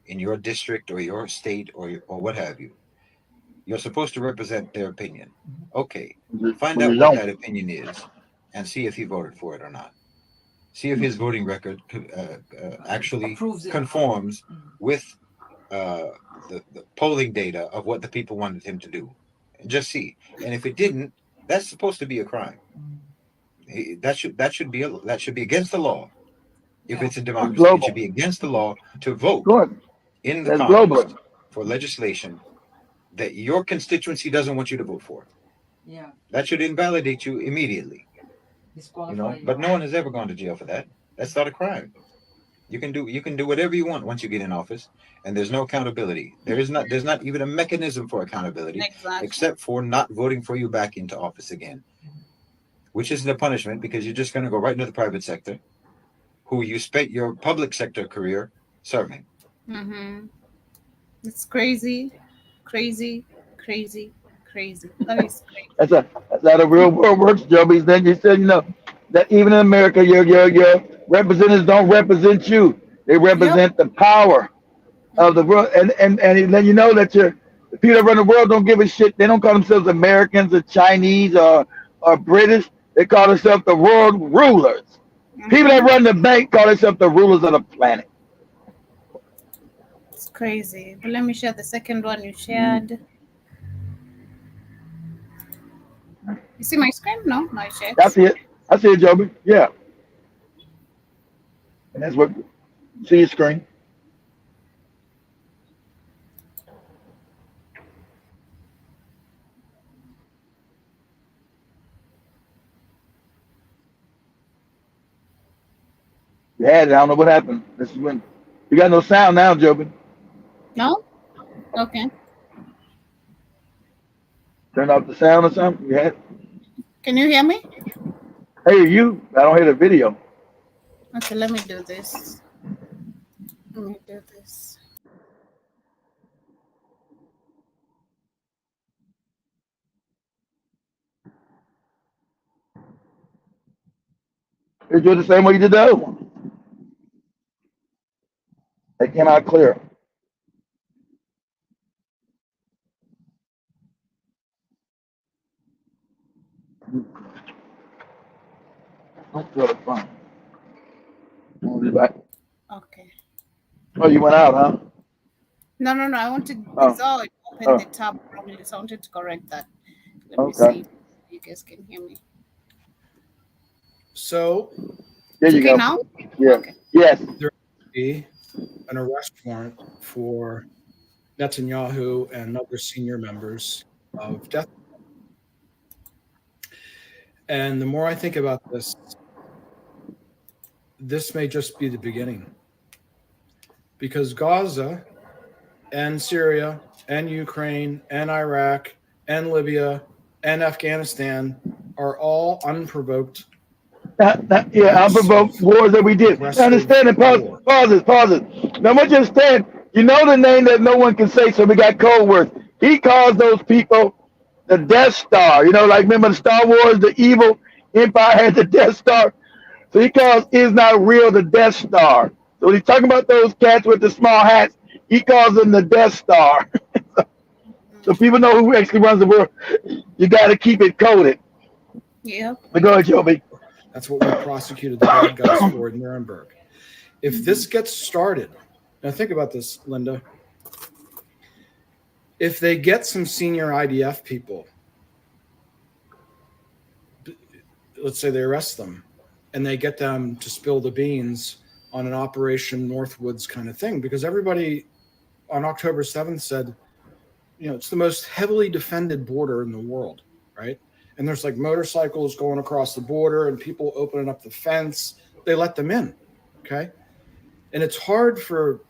in your district or your state or what have you. You're supposed to represent their opinion. Okay, find out what that opinion is and see if he voted for it or not. See if his voting record actually conforms with the polling data of what the people wanted him to do. And just see. And if it didn't, that's supposed to be a crime. That should be against the law. If it's a democracy, it should be against the law to vote in the Congress for legislation that your constituency doesn't want you to vote for. Yeah. That should invalidate you immediately. You know, but no one has ever gone to jail for that. That's not a crime. You can do whatever you want once you get in office, and there's no accountability. There's not even a mechanism for accountability, except for not voting for you back into office again, which isn't a punishment because you're just going to go right into the private sector, who you spent your public sector career serving. It's crazy. That is crazy. That's how the real world works, Joby. Then you said, that even in America, your representatives don't represent you. They represent the power of the world. And then you know that the people that run the world don't give a shit. They don't call themselves Americans or Chinese or British. They call themselves the world rulers. People that run the bank call themselves the rulers of the planet. It's crazy. But let me share the second one you shared. You see my screen? No, I shared. I see it, Joby. Yeah. And that's what. See your screen. You had it. I don't know what happened. This is when you got no sound now, Joby. No? Okay. Turn off the sound or something. You had. Can you hear me? I hear you. I don't hear the video. Okay, let me do this. You do it the same way you did the other one. It came out clear. Don't feel the fun. Okay. Oh, you went out, huh? No. I wanted to open the tab properly, so I wanted to correct that. Let me see if you guys can hear me. So, there you go. Now? Yeah. Okay. Yes. There will be an arrest warrant for Netanyahu and other senior members of death. And the more I think about this may just be the beginning. Because Gaza and Syria and Ukraine and Iraq and Libya and Afghanistan are all unprovoked Yeah, unprovoked wars that we did. Now understand and pauses. Now, I want you to understand, you know the name that no one can say, so we got code words. He calls those people the Death Star. You know, like remember the Star Wars, the evil empire had the Death Star? So he calls is not real the Death Star. So when he's talking about those cats with the small hats, he calls them the Death Star. So people know who actually runs the world. You got to keep it coded. Yeah. But go ahead, Joby. That's what we prosecuted the bad guys for in Nuremberg. If this gets started, now think about this, Linda. If they get some senior IDF people, let's say they arrest them, and they get them to spill the beans on an Operation Northwoods kind of thing, because everybody on October 7th said, you know, it's the most heavily defended border in the world, right? And there's like motorcycles going across the border and people opening up the fence. They let them in, okay? And it's hard for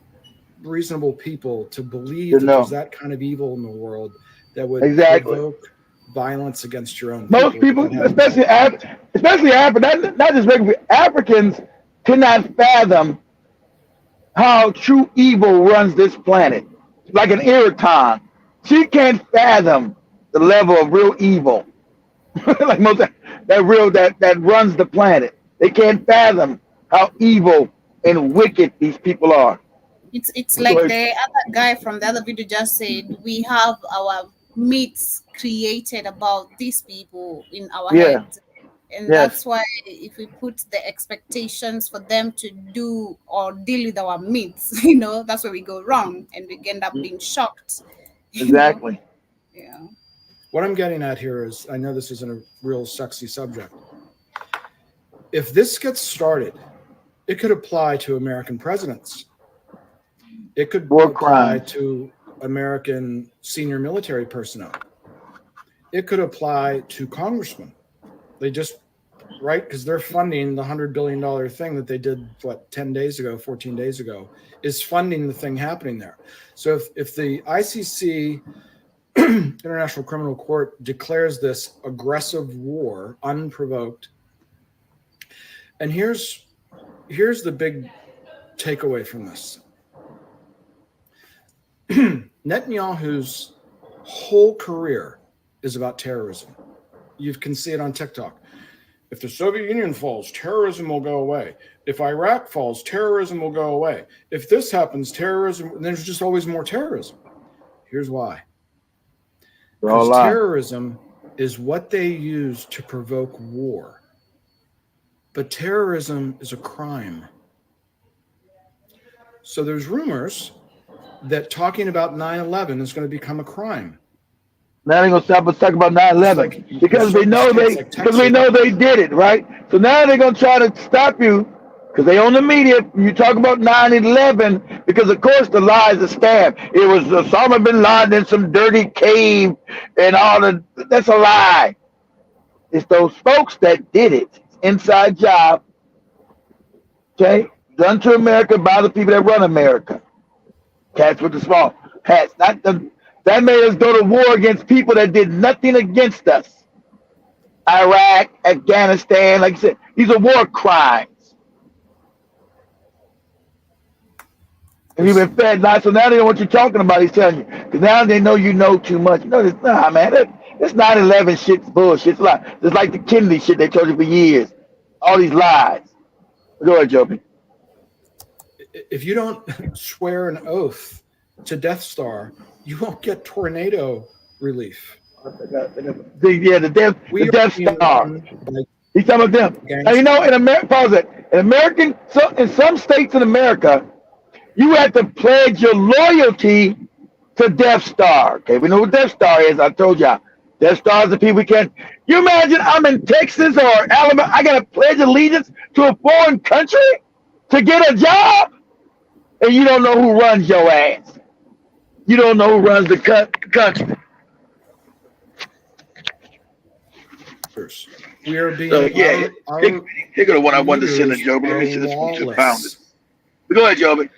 reasonable people to believe that there's that kind of evil in the world that would provoke violence against your own Most people, especially Africa, not just regular Africans, cannot fathom how true evil runs this planet. Like an irritant. She can't fathom the level of real evil. Like most that runs the planet. They can't fathom how evil and wicked these people are. It's like the other guy from the other video just said, we have our myths created about these people in our heads. And that's why if we put the expectations for them to do or deal with our myths, you know, that's where we go wrong and we end up being shocked. Exactly. Yeah. What I'm getting at here is, I know this isn't a real sexy subject. If this gets started, it could apply to American presidents. It could apply to American senior military personnel. It could apply to congressmen. They just, right, because they're funding the $100 billion thing that they did, 10 days ago, 14 days ago, is funding the thing happening there. So if the ICC, International Criminal Court, declares this aggressive war, unprovoked, and here's the big takeaway from this. Netanyahu's whole career is about terrorism. You can see it on TikTok. If the Soviet Union falls, terrorism will go away. If Iraq falls, terrorism will go away. If this happens, terrorism, there's just always more terrorism. Here's why. Because terrorism is what they use to provoke war. But terrorism is a crime. So there's rumors that talking about 9/11 is going to become a crime. Now they're gonna stop us talking about 9/11 because we know they did it, right? So now they're gonna try to stop you because they own the media. You talk about 9/11 because of course the lie is a scam. It was Osama bin Laden in some dirty cave and all the. That's a lie. It's those folks that did it. It's inside job. Okay, done to America by the people that run America. Cats with the small hats, not the. That made us go to war against people that did nothing against us. Iraq, Afghanistan, like I said, these are war crimes. And you've been fed lies, so now they know what you're talking about, he's telling you. Because now they know you know too much. You know, nah, man, this 9/11 shit's bullshit. It's like, it's like the Kennedy shit they told you for years. All these lies. Go ahead, Joby. If you don't swear an oath to Death Star, you won't get tornado relief. The Death Star. He's talking about them. Now, you know, in America, pause it. In some states in America, you have to pledge your loyalty to Death Star. Okay, we know what Death Star is. I told y'all. Death Star is the people we can't. You imagine I'm in Texas or Alabama, I got to pledge allegiance to a foreign country to get a job, and you don't know who runs your ass. You don't know who runs the country. We are being. They're going to want I wanted to send a Joe, but let me see this one too. Found it. Go ahead, Joby.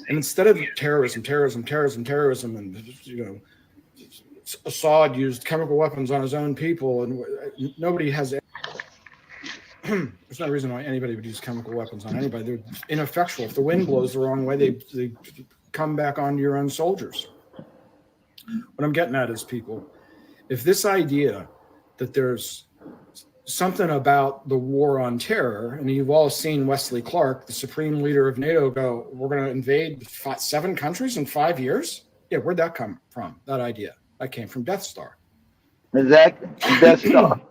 And instead of terrorism, and you know, Assad used chemical weapons on his own people, and nobody has. there's no reason why anybody would use chemical weapons on anybody. They're ineffectual. If the wind blows the wrong way, they come back onto your own soldiers. What I'm getting at is, people, if this idea that there's something about the war on terror, and you've all seen Wesley Clark, the supreme leader of NATO, go, we're going to invade 7 countries in 5 years? Yeah, where'd that come from, that idea? That came from Death Star. Exactly. Death Star.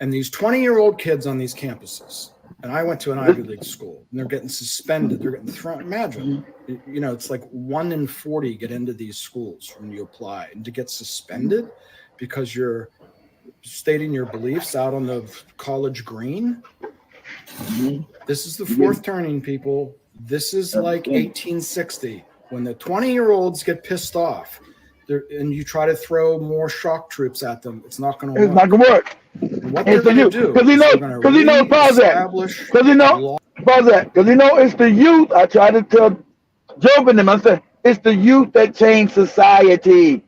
And these 20-year-old kids on these campuses, and I went to an Ivy League school, and they're getting suspended. They're getting thrown. Imagine, you know, it's like 1 in 40 get into these schools when you apply, and to get suspended because you're stating your beliefs out on the college green. This is the fourth turning, people. This is like 1860 when the 20-year-olds get pissed off, and you try to throw more shock troops at them. It's not going to work. It's not going to work. And what they're going to do? Because he knows, pause that. Because he knows it's the youth. I try to tell Job and them. I said it's the youth that change society.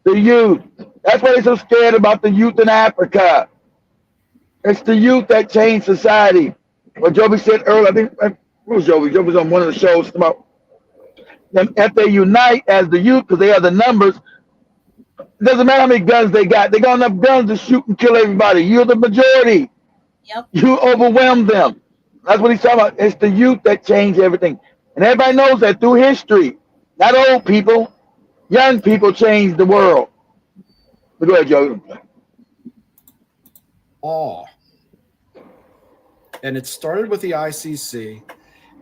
The youth. That's why they're so scared about the youth in Africa. It's the youth that change society. What Joby said earlier, I think, what was Joby? Joby was on one of the shows about them. If they unite as the youth, because they are the numbers, it doesn't matter how many guns they got. They got enough guns to shoot and kill everybody. You're the majority. Yep. You overwhelm them. That's what he's talking about. It's the youth that change everything. And everybody knows that through history. Not old people. Young people change the world. But go ahead, Joe. Awe. And it started with the ICC,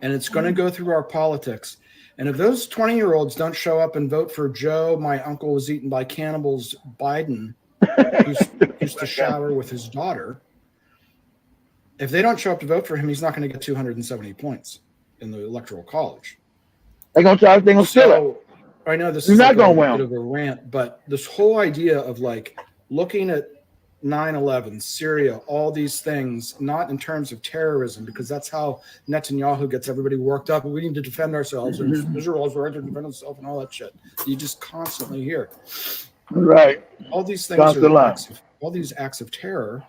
and it's going to go through our politics. And if those 20-year-olds don't show up and vote for Joe, my uncle was eaten by cannibals, Biden, who used to shower with his daughter, if they don't show up to vote for him, he's not going to get 270 points in the Electoral College. They're going to steal it. I know this You're is not like going a bit of a rant, but this whole idea of like looking at 9/11, Syria, all these things, not in terms of terrorism, because that's how Netanyahu gets everybody worked up. We need to defend ourselves, and Israel has the right to defend itself, and all that shit. You just constantly hear. Right. All these things all these acts of terror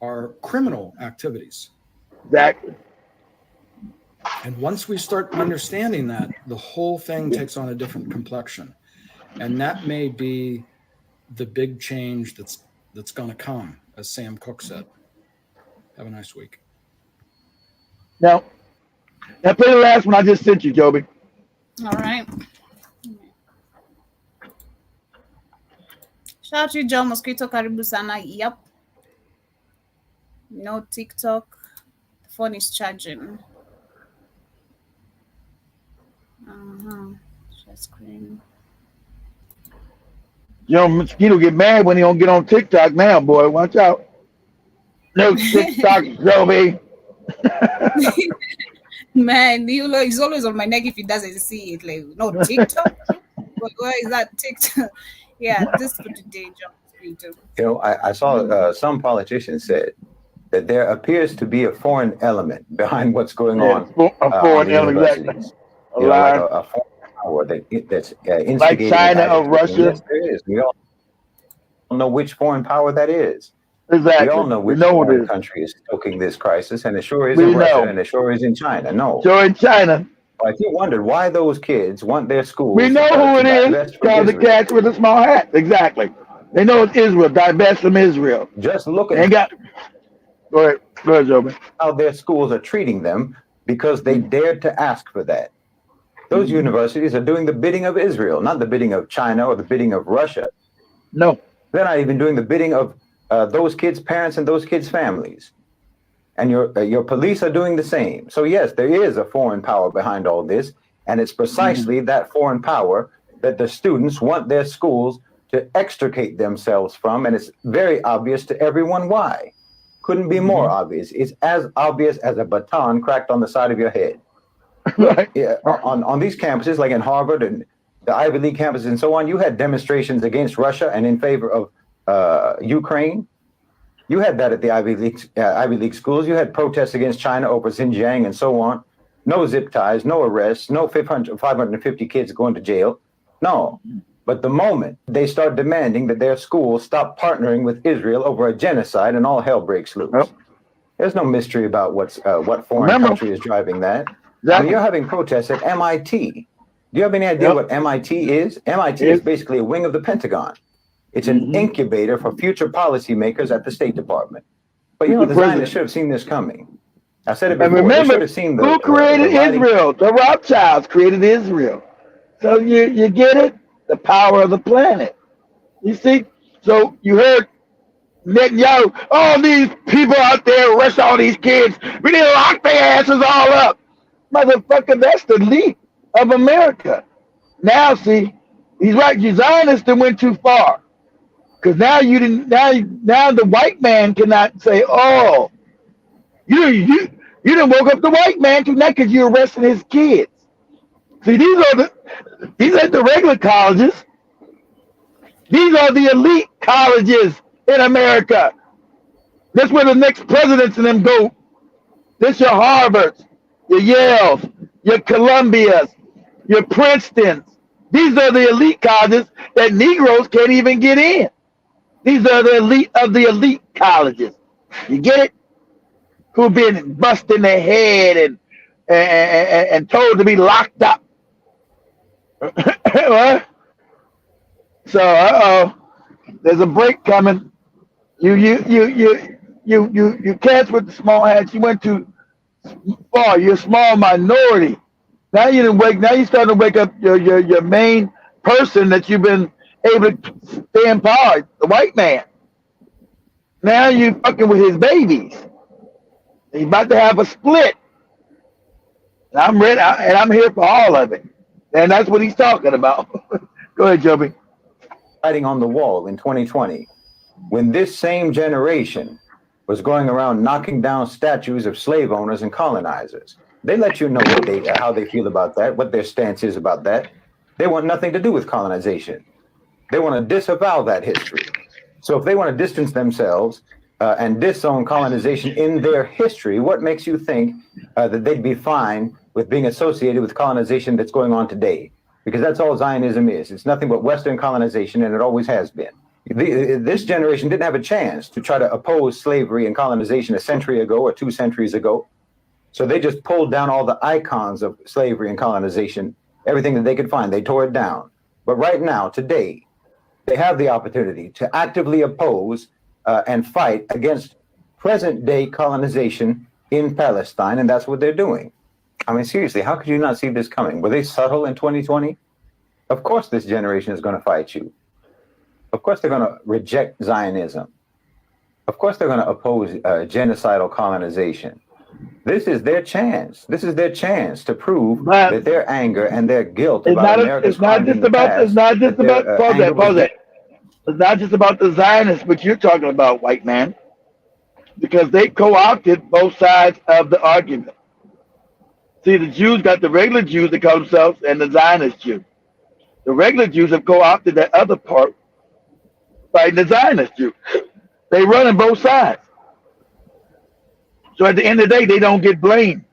are criminal activities. Exactly. And once we start understanding that, the whole thing takes on a different complexion. And that may be the big change that's going to come, as Sam Cooke said. Have a nice week. Now play the last one I just sent you, Joby. All right. Shout out to Joe Mosquito, karibu sana. Yep. No TikTok. The phone is charging. Share screen. Mosquito get mad when he don't get on TikTok now, boy. Watch out. No TikTok, Joby. Man, he's always on my neck if he doesn't see it. Like, no TikTok? Where is that TikTok? Yeah, this for today, Joe Mosquito. You know, I saw some politicians said that there appears to be a foreign element behind what's going on. A foreign element, exactly. You know, like a foreign power that's instigated like China or Russia. Yes, there is. We all know which foreign power that is. Exactly. We all know which foreign country is stoking this crisis, and it sure is in Russia, and it sure is in China. No. Sure in China. If you wondered why those kids want their schools, we know who it is. Because the cat with a small hat. Exactly. They know it's Israel. Divest from Israel. Just look at Go ahead, Joby. How their schools are treating them because they dared to ask for that. Those universities are doing the bidding of Israel, not the bidding of China or the bidding of Russia. No. They're not even doing the bidding of those kids' parents and those kids' families. And your police are doing the same. So yes, there is a foreign power behind all this, and it's precisely that foreign power that the students want their schools to extricate themselves from, and it's very obvious to everyone why. Couldn't be more obvious. It's as obvious as a baton cracked on the side of your head. Right. Yeah, on these campuses, like in Harvard and the Ivy League campuses and so on, you had demonstrations against Russia and in favor of Ukraine. You had that at the Ivy League schools. You had protests against China over Xinjiang and so on. No zip ties, no arrests, no 550 kids going to jail. No, But the moment they start demanding that their schools stop partnering with Israel over a genocide, and all hell breaks loose. Yep. There's no mystery about what foreign country is driving that. I mean, you're having protests at MIT. Do you have any idea what MIT is? MIT is basically a wing of the Pentagon. It's an incubator for future policymakers at the State Department. But you know, the Zionists should have seen this coming. I said it before. And remember, they should have seen who created Israel? The Rothschilds created Israel. So you get it? The power of the planet. You see? So you heard Netanyahu, all these people out there arrest all these kids. We need to lock their asses all up. Motherfucker, that's the elite of America. Now, see, he's right. You Zionists went too far. Because now you didn't. Now the white man cannot say, "Oh, you didn't woke up the white man tonight because you're arresting his kids." See, these are the regular colleges. These are the elite colleges in America. That's where the next presidents and them go. This your Harvards, your Yales, your Columbias, your Princetons. These are the elite colleges that Negroes can't even get in. These are the elite of the elite colleges. You get it? Who've been busted in their head and told to be locked up. What? So there's a break coming. You cats with the small hats. You went too far. You're a small minority. Now you didn't wake. Now you're starting to wake up your main person that you've been able to stay in power, the white man. Now you fucking with his babies. He's about to have a split. And I'm ready, and I'm here for all of it. And that's what he's talking about. Go ahead, Joby. Writing on the wall in 2020, when this same generation was going around knocking down statues of slave owners and colonizers. They let you know how they feel about that, what their stance is about that. They want nothing to do with colonization. They want to disavow that history. So if they want to distance themselves and disown colonization in their history, what makes you think that they'd be fine with being associated with colonization that's going on today? Because that's all Zionism is. It's nothing but Western colonization, and it always has been. This generation didn't have a chance to try to oppose slavery and colonization a century ago or 2 centuries ago. So they just pulled down all the icons of slavery and colonization, everything that they could find. They tore it down. But right now, today, they have the opportunity to actively oppose and fight against present-day colonization in Palestine, and that's what they're doing. I mean, seriously, how could you not see this coming? Were they subtle in 2020? Of course this generation is going to fight you. Of course they're going to reject Zionism. Of course they're going to oppose genocidal colonization. This is their chance. This is their chance to prove that their anger and their guilt about America's crimes in the past. It's not just about, pause that. It's not just about the Zionists, but you're talking about, white man, because they co-opted both sides of the argument. See, the Jews got the regular Jews that call themselves and the Zionist Jews. The regular Jews have co-opted that other part by the Zionist Jews. They run on both sides. So at the end of the day, they don't get blamed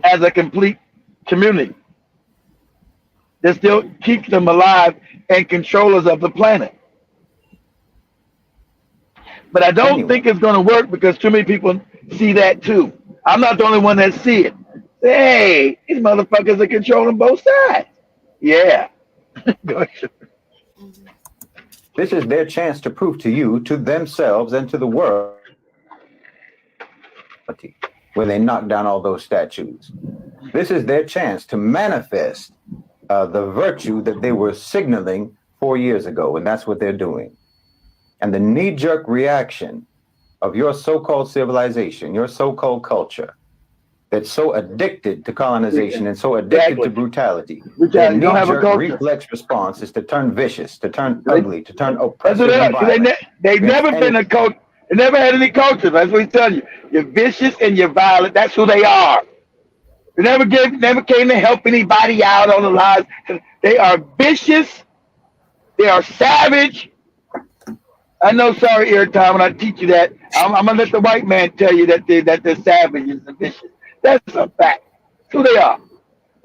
as a complete community. That still keeps them alive and controllers of the planet. But I don't think it's going to work because too many people see that too. I'm not the only one that see it. Hey, these motherfuckers are controlling both sides. Yeah. This is their chance to prove to you, to themselves, and to the world when they knock down all those statues. This is their chance to manifest the virtue that they were signaling 4 years ago, and that's what they're doing. And the knee-jerk reaction of your so-called civilization, your so-called culture, that's so addicted to colonization and so addicted to brutality. The knee-jerk reflex response is to turn vicious, to turn ugly, to turn oppressive and violent. They've never been a culture. They never had any culture. That's what he's telling you. You're vicious and you're violent. That's who they are. They never came to help anybody out on the lives. They are vicious. They are savage. I know, sorry, Airtime, when I teach you that, I'm going to let the white man tell you that they're savages and vicious. That's a fact. That's who they are.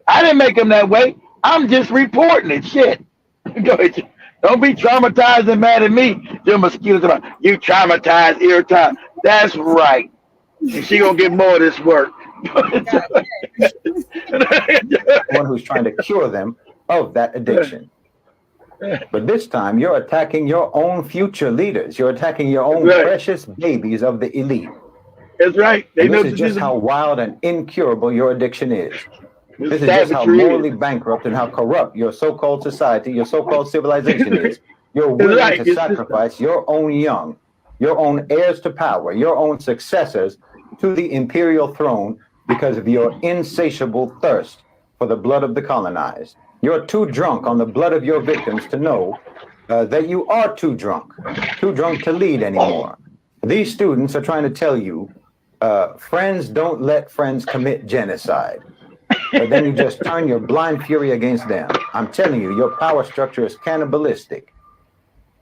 I didn't make them that way. I'm just reporting it. Shit. Go ahead. Don't be traumatized and mad at me. Your mosquitoes about you traumatized, irritated. That's right. And she gonna get more of this work. One who's trying to cure them of that addiction. But this time, you're attacking your own future leaders. You're attacking your own precious babies of the elite. That's right. And this is just how wild and incurable your addiction is. This is just how morally bankrupt and how corrupt your so-called society, your so-called civilization is. You're willing to sacrifice your own young, your own heirs to power, your own successors to the imperial throne because of your insatiable thirst for the blood of the colonized. You're too drunk on the blood of your victims to know that you are too drunk to lead anymore. These students are trying to tell you, friends don't let friends commit genocide. But then you just turn your blind fury against them. I'm telling you, your power structure is cannibalistic.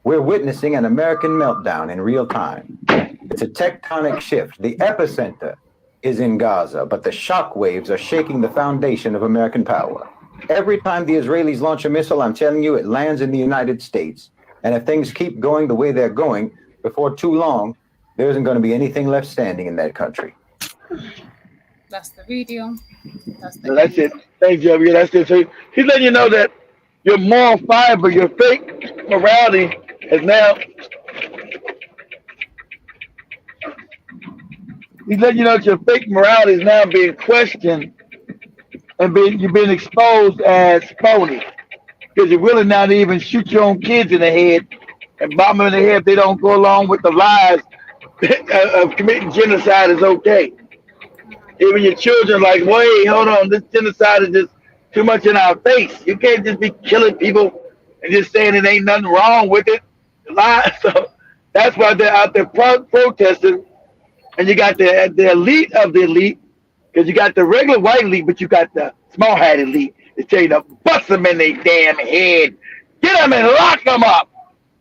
We're witnessing an American meltdown in real time. It's a tectonic shift. The epicenter is in Gaza, but the shock waves are shaking the foundation of American power. Every time the Israelis launch a missile, I'm telling you, it lands in the United States. And if things keep going the way they're going, before too long, there isn't going to be anything left standing in that country. That's the video. That's it. Thanks, Joe. Yeah, that's it. So he's letting you know that your moral fiber, your fake morality is now. He's letting you know that your fake morality is now being questioned and you're being exposed as phony because you're willing now to even shoot your own kids in the head and bomb them in the head if they don't go along with the lies of committing genocide is okay. Even your children like, wait, hold on, this genocide is just too much in our face. You can't just be killing people and just saying it ain't nothing wrong with it. Lie. So that's why they're out there protesting. And you got the elite of the elite, because you got the regular white elite, but you got the small hat elite. They tell you to bust them in their damn head. Get them and lock them up.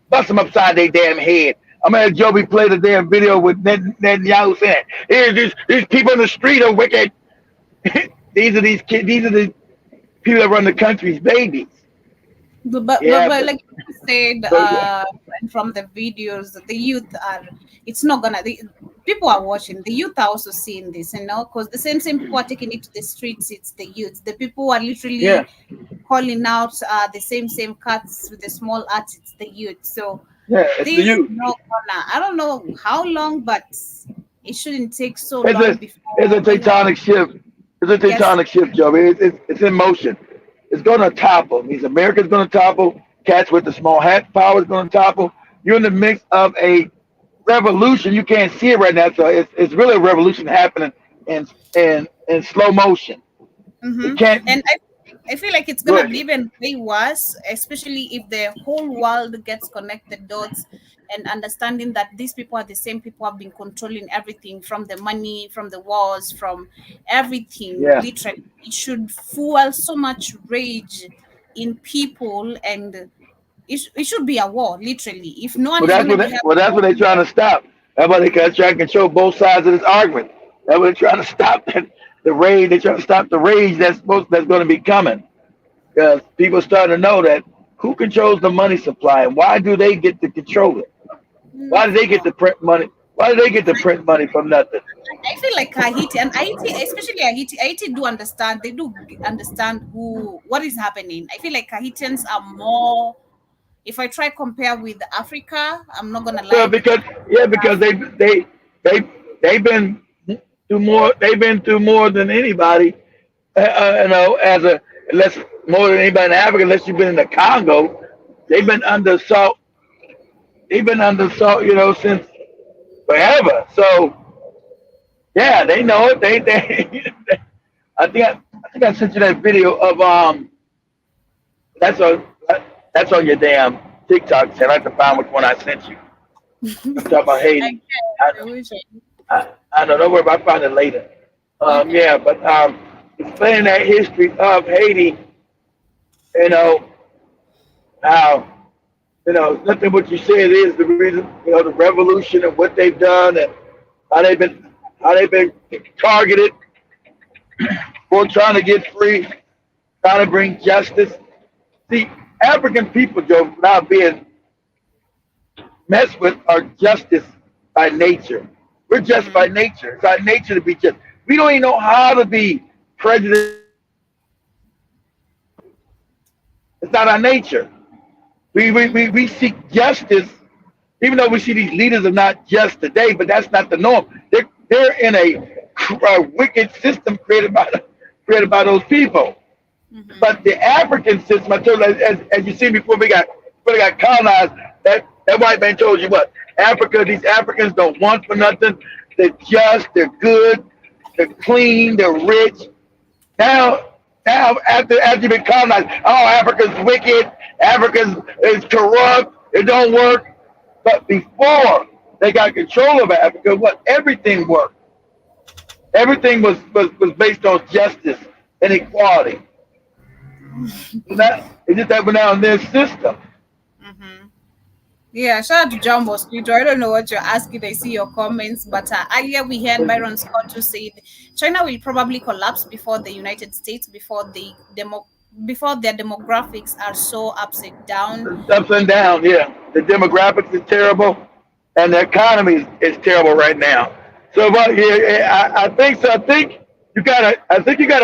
Bust them upside their damn head. I'm gonna have Joby play the damn video with Netanyahu saying, "Here's these people in the street are wicked." These are these kids. These are the people that run the country's babies. But like you said, and from the videos, the youth are. It's not gonna. People are watching. The youth are also seeing this, because the same people are taking it to the streets. It's the youth. The people are literally calling out the same cuts with the small arts. It's the youth. So. Yeah, it's the youth. I don't know how long, but it shouldn't take so long before. It's a tectonic shift. It's a tectonic shift, Joe. It's in motion. It's going to topple. These Americans going to topple. Cats with the small hat power is going to topple. You're in the midst of a revolution. You can't see it right now, so it's really a revolution happening in slow motion. Mm-hmm. And I feel like it's gonna be even way worse, especially if the whole world gets connected dots and understanding that these people are the same people who have been controlling everything, from the money, from the wars, from everything. Literally, it should fuel so much rage in people, and it should be a war. Literally, if no one. That's what they're trying to stop. That's why they're trying to control both sides of this argument. That's what they're trying to stop. The rage, they're trying to stop the rage that's going to be coming, because people are starting to know that who controls the money supply and why do they get to control it? Why do they get to print money? Why do they get to print money from nothing? I feel like Haiti, especially Haiti do understand. They do understand what is happening. I feel like Haitians are more. If I try compare with Africa, I'm not gonna lie. Yeah, because they've been. They've been through more than anybody, more than anybody in Africa, unless you've been in the Congo. They've been under assault. Since forever. So, yeah, they know it. They I think I sent you that video of that's on your damn TikTok. So I have to find which one I sent you. I'm talking about Haiti. I don't worry about finding it later. Explaining that history of Haiti, how, nothing what you said is the reason, the revolution and what they've done and how they've been targeted for trying to get free, trying to bring justice. See, African people, Joe, now being messed with are justice by nature. We're just by nature. It's our nature to be just. We don't even know how to be prejudiced. It's not our nature. We seek justice, even though we see these leaders are not just today, but that's not the norm. They're in a wicked system created by those people. But the African system, I told you, as you see before we got colonized, that white man told you what? Africa, these Africans don't want for nothing. They're just, they're good, they're clean, they're rich. Now after you've been colonized, oh, Africa's wicked, Africa is corrupt, it don't work. But before they got control of Africa, everything worked. Everything was based on justice and equality. It's just that we're now in their system. Yeah, shout out to Jumbo Squito. I don't know what you're asking. I see your comments, but earlier we heard Byron Scott who said China will probably collapse before the United States, before their demographics are so upside down. It's upside down, yeah. The demographics is terrible, and the economy is terrible right now. So, but yeah, I think so. I think you got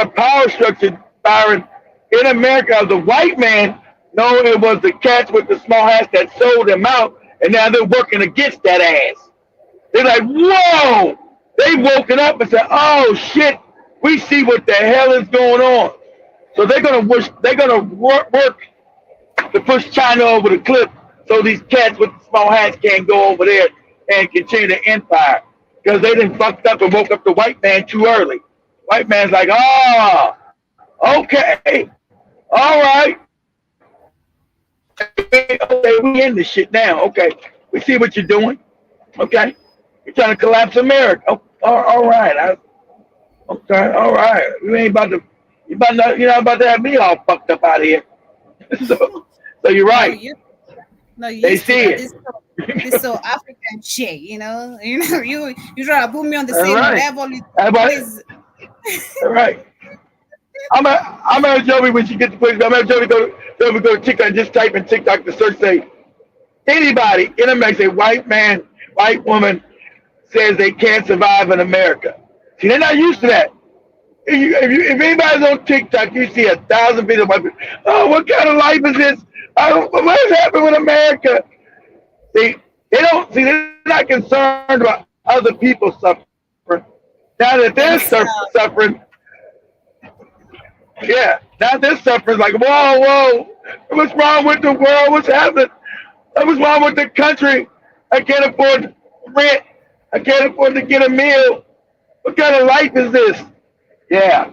a power structure, Byron, in America. The white man. No, it was the cats with the small hats that sold them out, and now they're working against that ass. They're like, whoa! They've woken up and said, oh shit, we see what the hell is going on. So they're gonna work to push China over the cliff, so these cats with the small hats can't go over there and continue the empire, because they done fucked up and woke up the white man too early. White man's like, okay, all right. Okay, we in this shit now. Okay, we see what you're doing. Okay, you're trying to collapse America. Oh, all right. Okay, all right. You ain't about to. You're not about to have me all fucked up out of here. So you're right. They see it. This so African shit, you try to put me on the same level. All right. I'm gonna Joey when she gets the place. I'm gonna Joey go to TikTok and just type in TikTok to search, say anybody in America, say white woman says they can't survive in America. See, they're not used to that. If anybody's on TikTok, you see 1,000 videos of white people. Oh, what kind of life is this? What has happened with America? They're not concerned about other people suffering. Now that they're suffering. Yeah, now this suffering like, whoa, what's wrong with the world? What's happening? What's wrong with the country? I can't afford rent. I can't afford to get a meal. What kind of life is this? Yeah,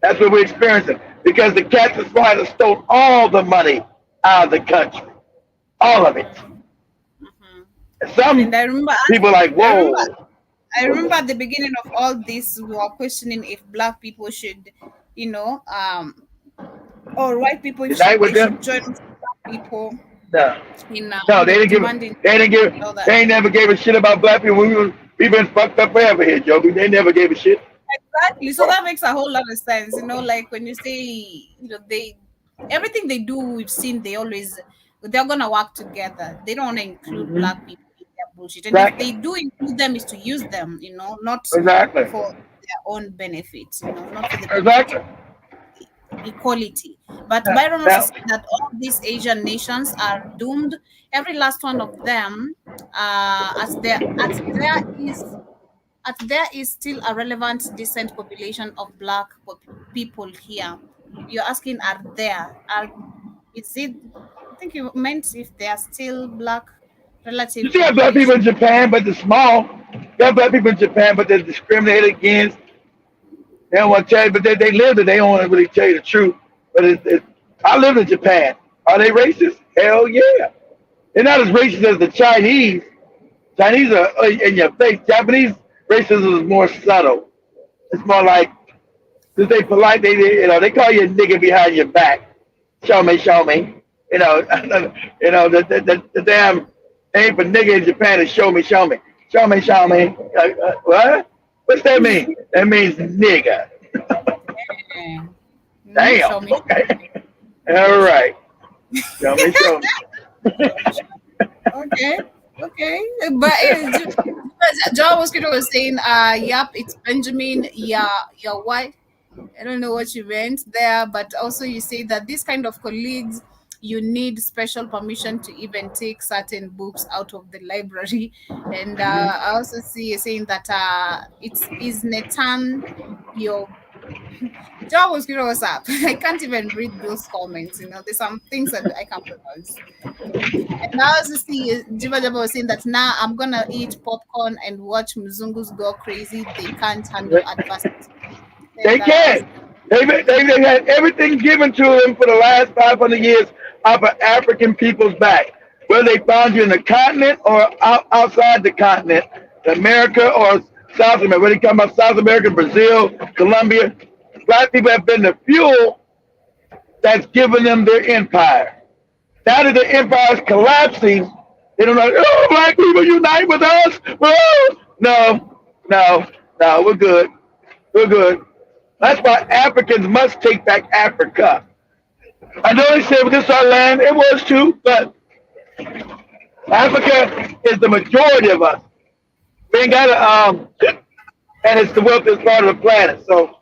that's what we're experiencing, because the cats and spiders stole all the money out of the country, all of it. And some people are like, whoa. I remember at the beginning of all this, we were questioning if black people should, or white people should join black people. No, they never gave a shit about black people. We've been fucked up forever here, Joby. They never gave a shit. Exactly. So that makes a whole lot of sense. Like when you say, everything they do, we've seen they're gonna work together. They don't want to include black people in their bullshit. And if they do include them, is to use them, not for their own benefits, not for the equality. But Byron also said that all these Asian nations are doomed. Every last one of them, as there is still a relevant, decent population of black people here. You're asking, is it? I think you meant if they are still black relative. You see how black people in Japan, but they're small. You have black people in Japan, but they're discriminated against. They don't want to tell you, but they live it. They don't want to really tell you the truth. But I live in Japan. Are they racist? Hell yeah. They're not as racist as the Chinese. Chinese are in your face. Japanese racism is more subtle. It's more like, since they polite, they call you a nigga behind your back. Show me. The damn name for nigga in Japan is show me. What? What's that mean? That means nigga. Damn. Okay. All right. Show me, show me. Okay. But John Mosquito was saying, yep, it's Benjamin, your wife. I don't know what you meant there, but also you say that this kind of colleagues, you need special permission to even take certain books out of the library. And I also see you saying that is Netan your John was curious what's up. I can't even read those comments. There's some things that I can't pronounce. Okay. And I also see Jiba Jaba was saying that now I'm gonna eat popcorn and watch Mzungus go crazy. They can't handle adversity. They can't. They've had everything given to them for the last 500 years off of African people's back. Whether they found you in the continent or outside the continent, America or South America. When they come about South America, Brazil, Colombia, black people have been the fuel that's given them their empire. Now that the empire is collapsing, they don't know, oh, black people unite with us. Oh, no, we're good. We're good. That's why Africans must take back Africa. I know they said this is our land. It was too, but Africa is the majority of us. We ain't got and it's the wealthiest part of the planet. So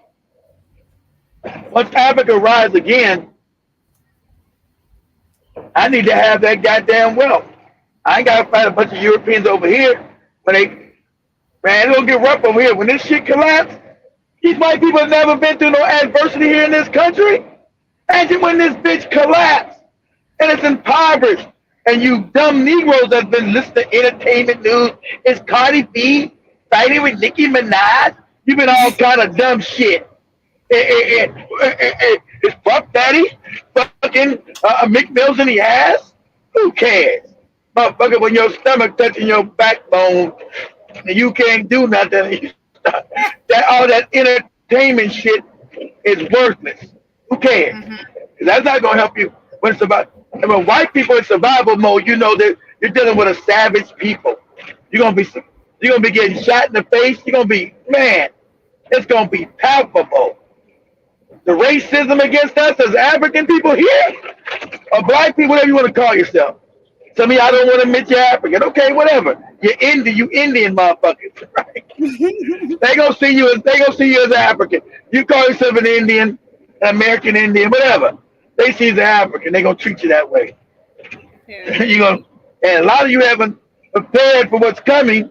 once Africa rise again, I need to have that goddamn wealth. I ain't got to fight a bunch of Europeans over here. Man, it's going to get rough over here. When this shit collapses, these white people have never been through no adversity here in this country. Imagine when this bitch collapsed and it's impoverished. And you dumb Negroes that have been listening to entertainment news, it's Cardi B fighting with Nicki Minaj. You've been all kind of dumb shit. It's Puff Daddy fucking Mick Mills in the ass. Who cares? Motherfucker, when your stomach touching your backbone and you can't do nothing, all that entertainment shit is worthless. Who cares? Mm-hmm. That's not gonna help you when it's about. And when white people in survival mode, you know that you're dealing with a savage people. You're gonna be getting shot in the face. You're gonna be, man, it's gonna be palpable. The racism against us as African people here, or black people, whatever you want to call yourself. Some of y'all don't want to admit you're African. Okay, whatever. You Indian motherfuckers, right? They gonna see you as African. You call yourself an Indian, American Indian, whatever. They see you as African. They gonna treat you that way. Yeah. And a lot of you haven't prepared for what's coming.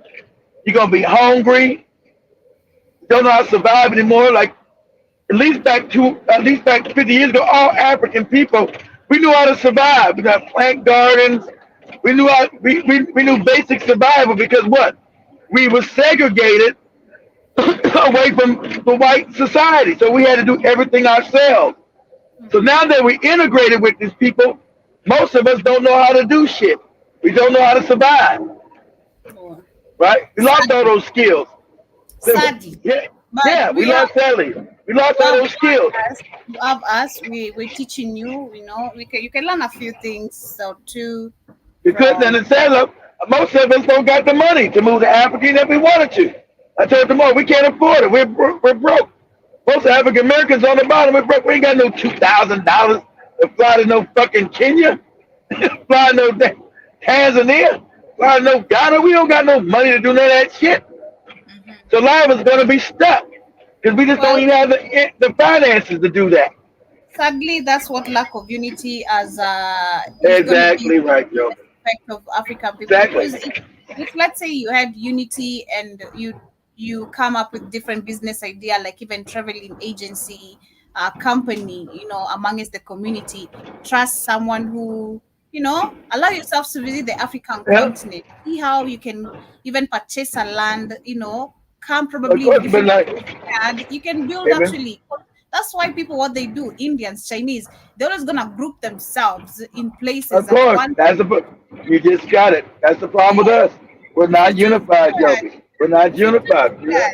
You're gonna be hungry. Don't know how to survive anymore. Like at least back 50 years ago, all African people, we knew how to survive. We got plant gardens. We knew we knew basic survival because what? We were segregated away from the white society. So we had to do everything ourselves. So now that we integrated with these people, most of us don't know how to do shit. We don't know how to survive. Right? We lost all those skills. Sadly. Yeah, we lost sadly. We lost all those skills. We're teaching you, you can learn a few things. So too. Because then it says, most of us don't got the money to move to Africa if we wanted to. I told them all, we can't afford it. We're broke. Most African Americans on the bottom, we're broke. We ain't got no $2,000 to fly to no fucking Kenya, fly to no Tanzania, fly to no Ghana. We don't got no money to do none of that shit. So a lot of us going to be stuck because we just don't even have the finances to do that. Sadly, that's what lack of unity as exactly right, Joe. Of African people. Exactly. Because if let's say you had unity and you come up with different business idea, like even traveling agency, company, amongst the community, trust someone who, allow yourself to visit the African continent, see how you can even purchase a land, come probably you can build actually. That's why people, what they do, Indians, Chinese, they're always gonna group themselves in places. Of course, you just got it. That's the problem with us. We're not unified, Joby. We're not unified. Yeah.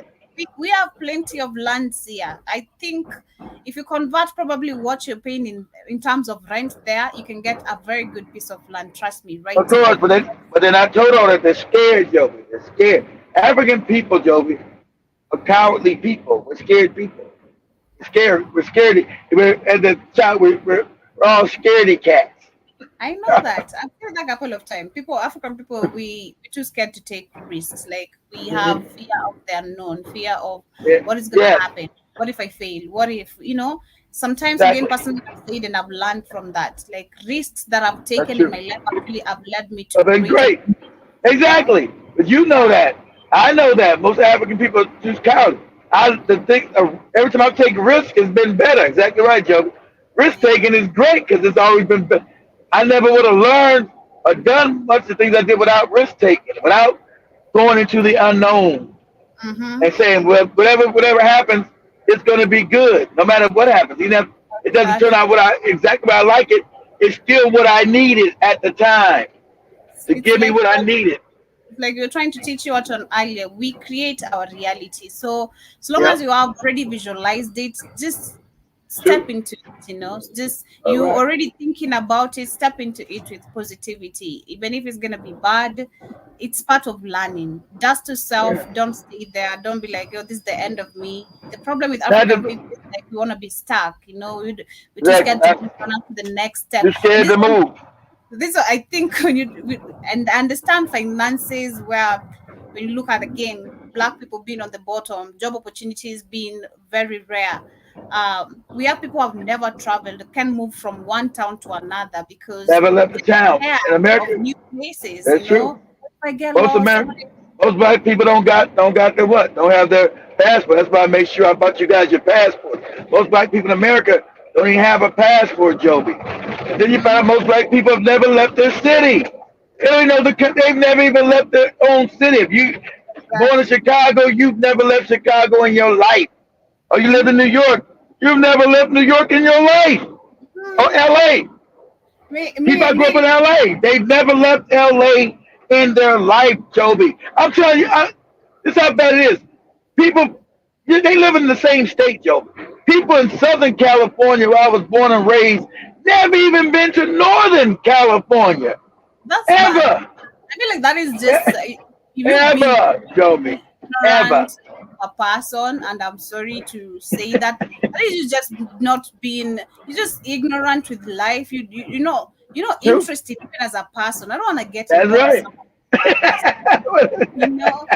We have plenty of lands here. I think if you convert probably what you're paying in terms of rent there, you can get a very good piece of land. Trust me, right? Of course, but then I told all that they're scared, Joby. They're scared. African people, Joby, are cowardly people. We're scared people. We're scared. We're all scaredy cats. I know that. I've heard that a couple of times. People, African people, we're too scared to take risks. Like we have fear of the unknown, fear of what is gonna Yes, happen. What if I fail? What if, sometimes again, exactly. personally I've said and I've learned from that. Like risks that I've That's taken in true. my life actually have led me to Have been greater, great. you know? Exactly. But you know Yeah. that. I know that. Most African people are too cowardly. The thing, every time I take risk, it's been better. Exactly right, Joe. Risk Yeah. taking is great because it's always been. I never would have learned or done much of the things I did without risk taking, without going into the unknown Mm-hmm. and saying, well, whatever happens, it's going to be good, no matter what happens. Even if it doesn't turn Exactly. out exactly what I like it, it's still what I needed at the time to It's give me like what I what needed. like we are trying to teach you what on earlier. We create our reality. So long as Yep. you have already visualized it, just step True. into it, just All you right. already thinking about it, step into it with positivity. Even if it's gonna be bad, it's part of learning. Just to self, Yeah. don't stay there, don't be like, oh, this is the end of me. The problem with Not African to, people is like we want to be stuck, we're too exactly. scared to move on to the next step. You're And scared this to move. I think when and understand finances, where when you look at again black people being on the bottom, job opportunities being very rare. We have people who have never traveled, can move from one town to another because Never left the they're town. scared In of America, new places. that's true. If I get Most lost, American, most black people don't got their what? Don't have their passport. That's why I make sure I bought you guys your passport. Most black people in America don't even have a passport, Joby. And then you find out most black people have never left their city. They don't even know they've never even left their own city. If you born in exactly. Chicago, you've never left Chicago in your life. Or you live in New York, you've never left New York in your life. Or Hmm. LA. Me, People me, I grew up in me. LA. They've never left LA in their life, Joby. I'm telling you, this is how bad it is. People, they live in the same state, Joby. People in Southern California, where I was born and raised, never even been to Northern California. That's bad. Ever. I feel like that is just you being Ever, Joby. Ever. ignorant a person, and I'm sorry to say that. That is you just not being, you're just ignorant with life. You're not True. interested even as a person. I don't want to get That's involved with right. someone podcast. You know,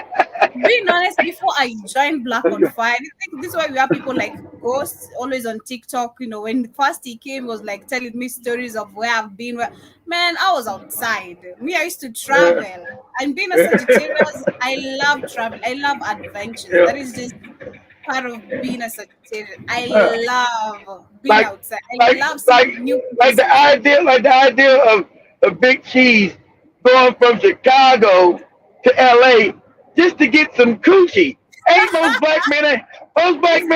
being honest, before I joined Black on Fire, I think this is why we have people like Ghost always on TikTok. When first he came, he was like telling me stories of where I've been. Man, I was outside. Me, I used to Yeah. travel. And being a Sagittarius, I love travel. I love adventures. That Yeah. is just part of being a Sagittarius. I Uh, love being like outside. I like love seeing like new like the places. idea of Big Cheese going from Chicago to LA just to get some coochie. Ain't most black men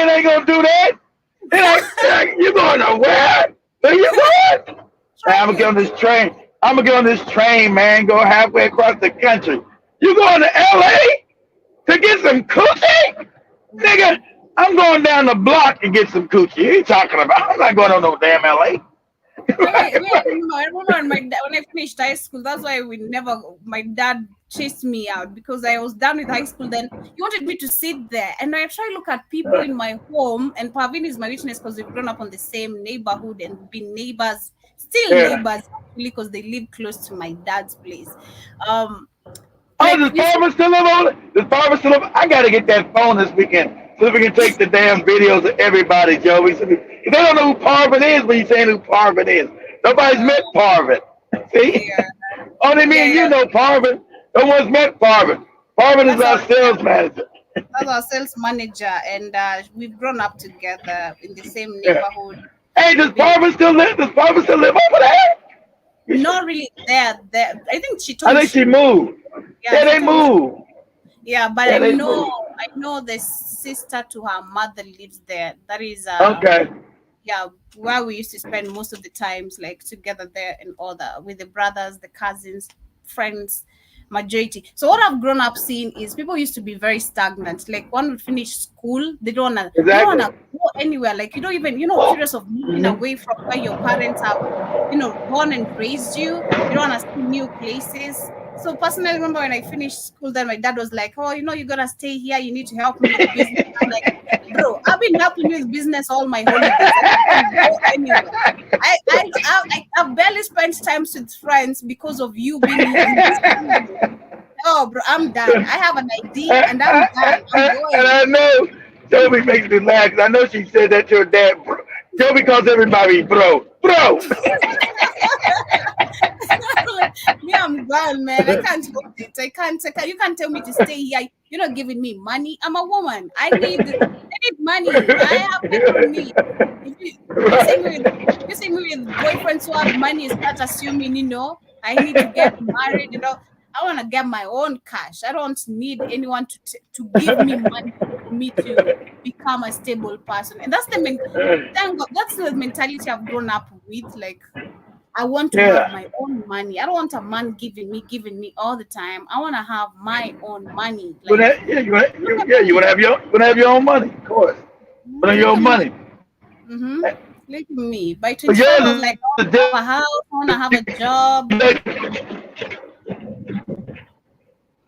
ain't gonna do that. You going to where? Where you going? Man, I'm gonna get on Trying. this train. I'm gonna get on this train, man. Go halfway across the country. You going to LA to get some coochie? Nigga, I'm going down the block to get some coochie. What are you talking about? I'm not going on no damn LA. I remember when I finished high school. That's why my dad chased me out because I was done with high school. Then he wanted me to sit there, and I try to look at people in my home. And Pavin is my witness because we've grown up on the same neighborhood and been neighbors, still Yeah. neighbors actually, because they live close to my dad's place. Um, Oh, like does you see, Parva still live on it? Does Parva still live? I gotta get that phone this weekend so we can take the damn videos of everybody, Joey. So if they don't know who Parvin is, when you saying who Parvin is, nobody's uh, met Parvin. See, yeah, only me and yeah, you know Parvin. No one's met Parvin. Parvin is that's our our sales manager. that's our sales manager, and we've grown up together in the same Yeah. neighborhood. Hey, does We've been Parvin still live? Does Parvin still live over there? not really there. I think she told I me think she she moved. moved. Yeah, Yeah, she they told me moved. yeah, but Yeah, I they know moved. I know the sister to her mother lives there. That is Okay. yeah, where we used to spend most of the times like together there and all that with the brothers, the cousins, friends, majority. So what I've grown up seeing is people used to be very stagnant. Like one would finish school. They don't wanna Exactly. go anywhere. Like you don't even curious of moving away from where your parents have born and raised you. You don't wanna see new places. So personally, I remember when I finished school, then my dad was like, "Oh, you gotta stay here. You need to help me with business." I'm like, "Bro, I've been helping you with business all my holidays. I can't go anywhere. I've barely spent time with friends because of you being here. Oh, bro, I'm done. I have an ID and I'm done. I'm going." And I know Joby makes me laugh because I know she said that to her dad. Bro. Joby calls everybody bro. Me, I'm gone, man. I can't hold it. I can't. You can't tell me to stay here. You're not giving me money. I'm a woman. I need money. I have it on me. If you see me with boyfriends who have money, start assuming, I need to get married. I want to get my own cash. I don't need anyone to give me money for me to become a stable person. And that's thank God, that's the mentality I've grown up with. Like, I want to have my own money. I don't want a man giving me all the time. I want to have my own money. Like, you want to have your own money, of course. You want your own money. Mm-hmm. Look at me. By 25, I was like, I want to have a house. I want to have a job.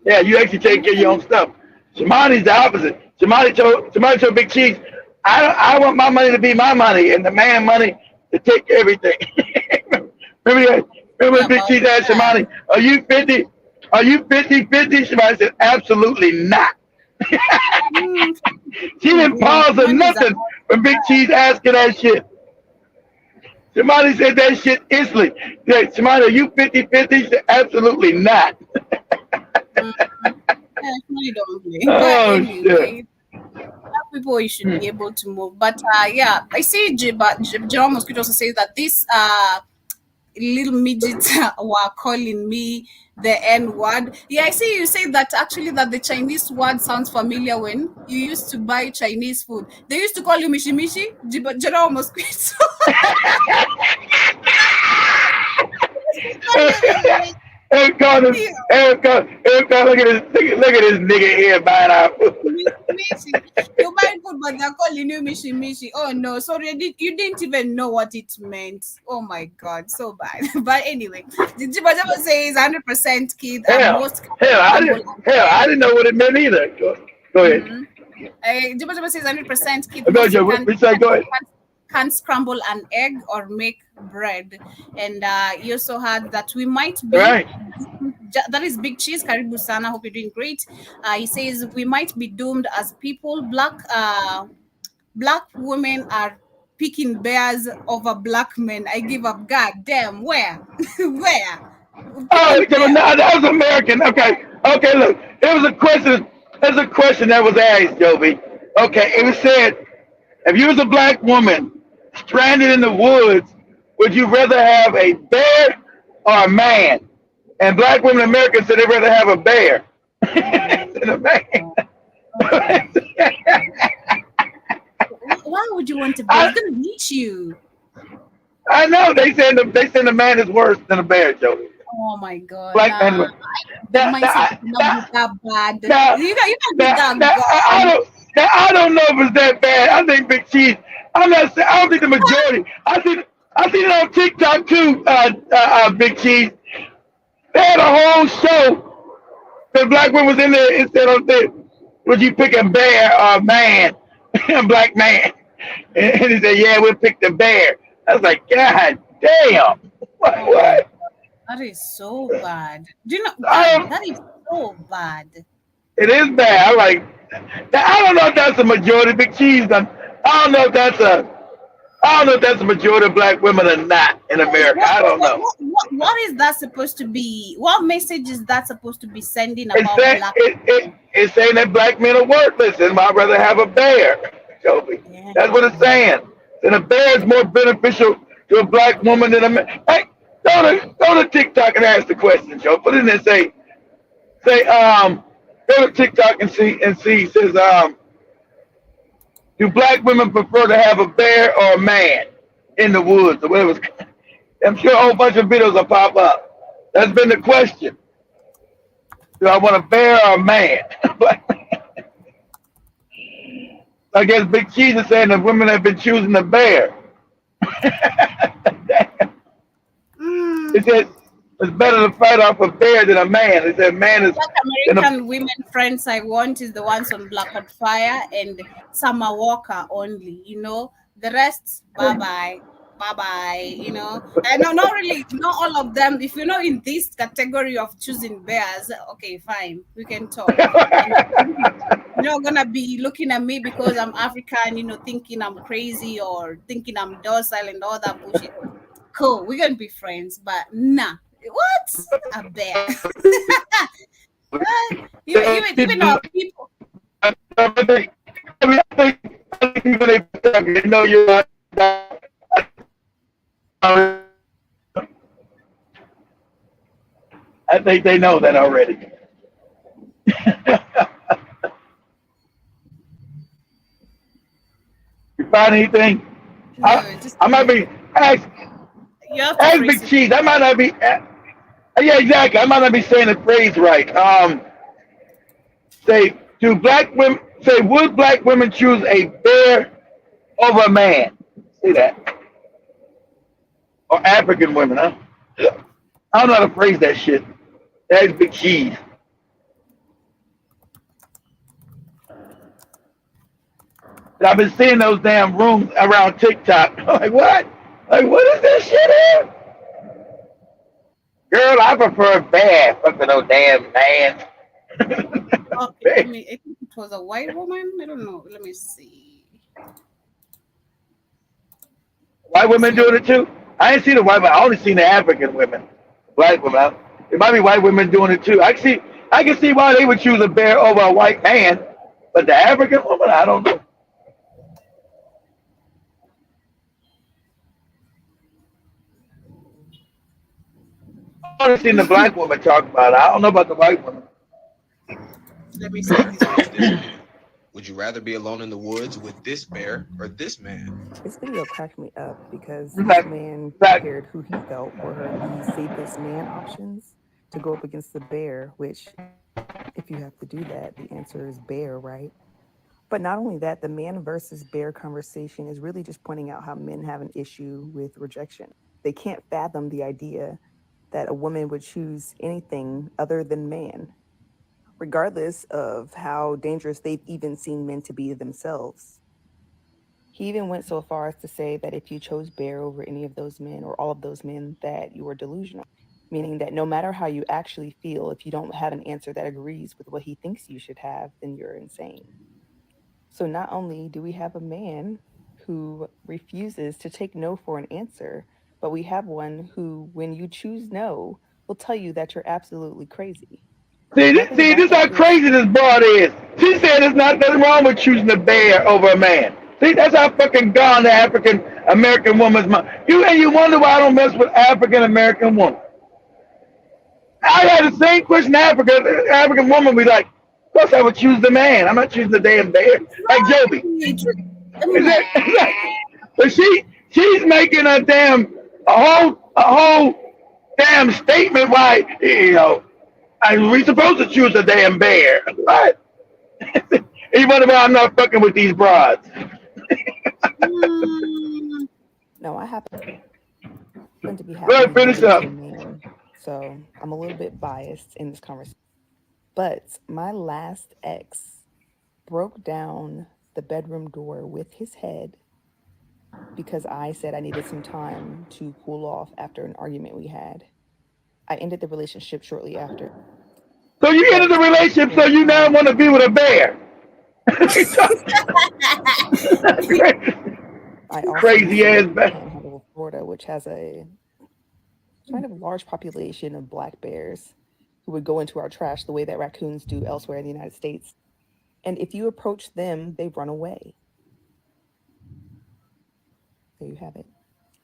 Yeah, you actually take care of your own stuff. Shimani's the opposite. Shimani told Big Cheese, I want my money to be my money and the man money to take everything. Remember Big Cheese asked Shimani, are you 50? Are you 50-50? Shimani said, absolutely not. She didn't pause or nothing when Big Cheese asked her that shit. Shimani said that shit instantly. Said, Shimani, are you 50-50? She said, absolutely not. Oh, shit. People you should be able to move. But yeah, I see Jerome Mosquito also says that this little midgets were calling me the N word. Yeah, I see you say that actually that the Chinese word sounds familiar when you used to buy Chinese food. They used to call you Mishi Mishi, Jerome Mosquito. Eric, look at this nigga here buying our food. You buy food, but they're calling you Mishi Mishi. Oh no, sorry, you didn't even know what it meant. Oh my god, so bad. But anyway, the Jibajaba says 100% kid. Hell, I didn't know what it meant either. Go ahead. Jibajaba says 100% kid. Go ahead. Can't scramble an egg or make bread. And you also heard that we might be right. That is Big Cheese. Karibu Sana. Hope you're doing great. He says we might be doomed as people. Black women are picking bears over black men. I give up. God damn. Where? Where? Oh, no, that was American. Okay, look. There was a question. There's a question that was asked, Joby. Okay, it was said, if you was a black woman stranded in the woods, would you rather have a bear or a man? And black women in America said they'd rather have a bear than a man. Why would you want a bear? It's gonna eat you. I know. They said the man is worse than a bear, Joey. Oh my god. Black men. That bad. You can't be that bad. I don't know if it's that bad. I think Big Cheese. I don't think the majority. I think it on TikTok too. Big Cheese. They had a whole show. The black woman was in there and said, "Would you pick a bear or a man, a black man?" And he said, "Yeah, we'll pick the bear." I was like, "God damn! What? That is so bad. Do you know that is so bad? It is bad. I'm like, I don't know if that's a majority. Big Cheese. I don't know if that's a majority of black women or not in America. I don't know. What is that supposed to be? What message is that supposed to be sending about black? It's saying that black men are worthless and I'd rather have a bear, Joby. Yeah. That's what it's saying. And a bear is more beneficial to a black woman than a man. Hey, go to TikTok and ask the question, Joe. Put it in there and say, go to TikTok and see. It says, do black women prefer to have a bear or a man in the woods or whatever? I'm sure a whole bunch of videos will pop up. That's been the question. Do I want a bear or a man? I guess Big Cheese is saying the women have been choosing the bear. He said it's better to fight off a bear than a man. He said man is. Black American women friends I want is the ones on Black on Fire and Summer Walker only. You know, the rest, bye bye. You know, and no, not really, not all of them. If you know in this category of choosing bears, okay, fine, we can talk. You're not gonna be looking at me because I'm African, you know, thinking I'm crazy or thinking I'm docile and all that bullshit. Cool, we're gonna be friends, but nah. What? A bear. even our people. I think they know you're. I think they know that already. You find anything? No, I might be ask Big Cheese. I might not be. Yeah, exactly. I might not be saying the phrase right. Say, would black women choose a bear over a man? Say that. Or African women, huh? I don't know how to phrase that shit. That's Big Cheese. But I've been seeing those damn rooms around TikTok. I'm like, what? Like, what is this shit here? Girl, I prefer bear. Fucking no damn man. Okay, I think it was a white woman. I don't know. Let me see. White women doing it too? I ain't seen the white women. I only seen the African women. Black women. It might be white women doing it too. I can see why they would choose a bear over a white man, but the African woman, I don't know. I only seen the black woman talk about it. I don't know about the white woman. Let me see. Would you rather be alone in the woods with this bear or this man? This video cracked me up because this man compared who he felt were the safest man options to go up against the bear, which, if you have to do that, the answer is bear, right? But not only that, the man versus bear conversation is really just pointing out how men have an issue with rejection. They can't fathom the idea that a woman would choose anything other than man, regardless of how dangerous they've even seen men to be themselves. He even went so far as to say that if you chose bear over any of those men or all of those men, that you were delusional, meaning that no matter how you actually feel, if you don't have an answer that agrees with what he thinks you should have, then you're insane. So not only do we have a man who refuses to take no for an answer, but we have one who, when you choose no, will tell you that you're absolutely crazy. See, this how crazy this broad is. She said there's nothing wrong with choosing a bear over a man. See, that's how fucking gone the African American woman's mind. You wonder why I don't mess with African American women. I had the same question. African woman be like, of course I would choose the man. I'm not choosing the damn bear. Like Joby. But she's making a whole damn statement why, we supposed to choose a damn bear. What? You wonder why I'm not fucking with these broads. No, I happen to be Go ahead, finish up. Man, so I'm a little bit biased in this conversation. But my last ex broke down the bedroom door with his head because I said I needed some time to cool off after an argument we had. I ended the relationship shortly after. So you ended the relationship so you now want to be with a bear. Crazy ass bear. Florida, which has a kind of large population of black bears who would go into our trash the way that raccoons do elsewhere in the United States. And if you approach them, they run away. There you have it.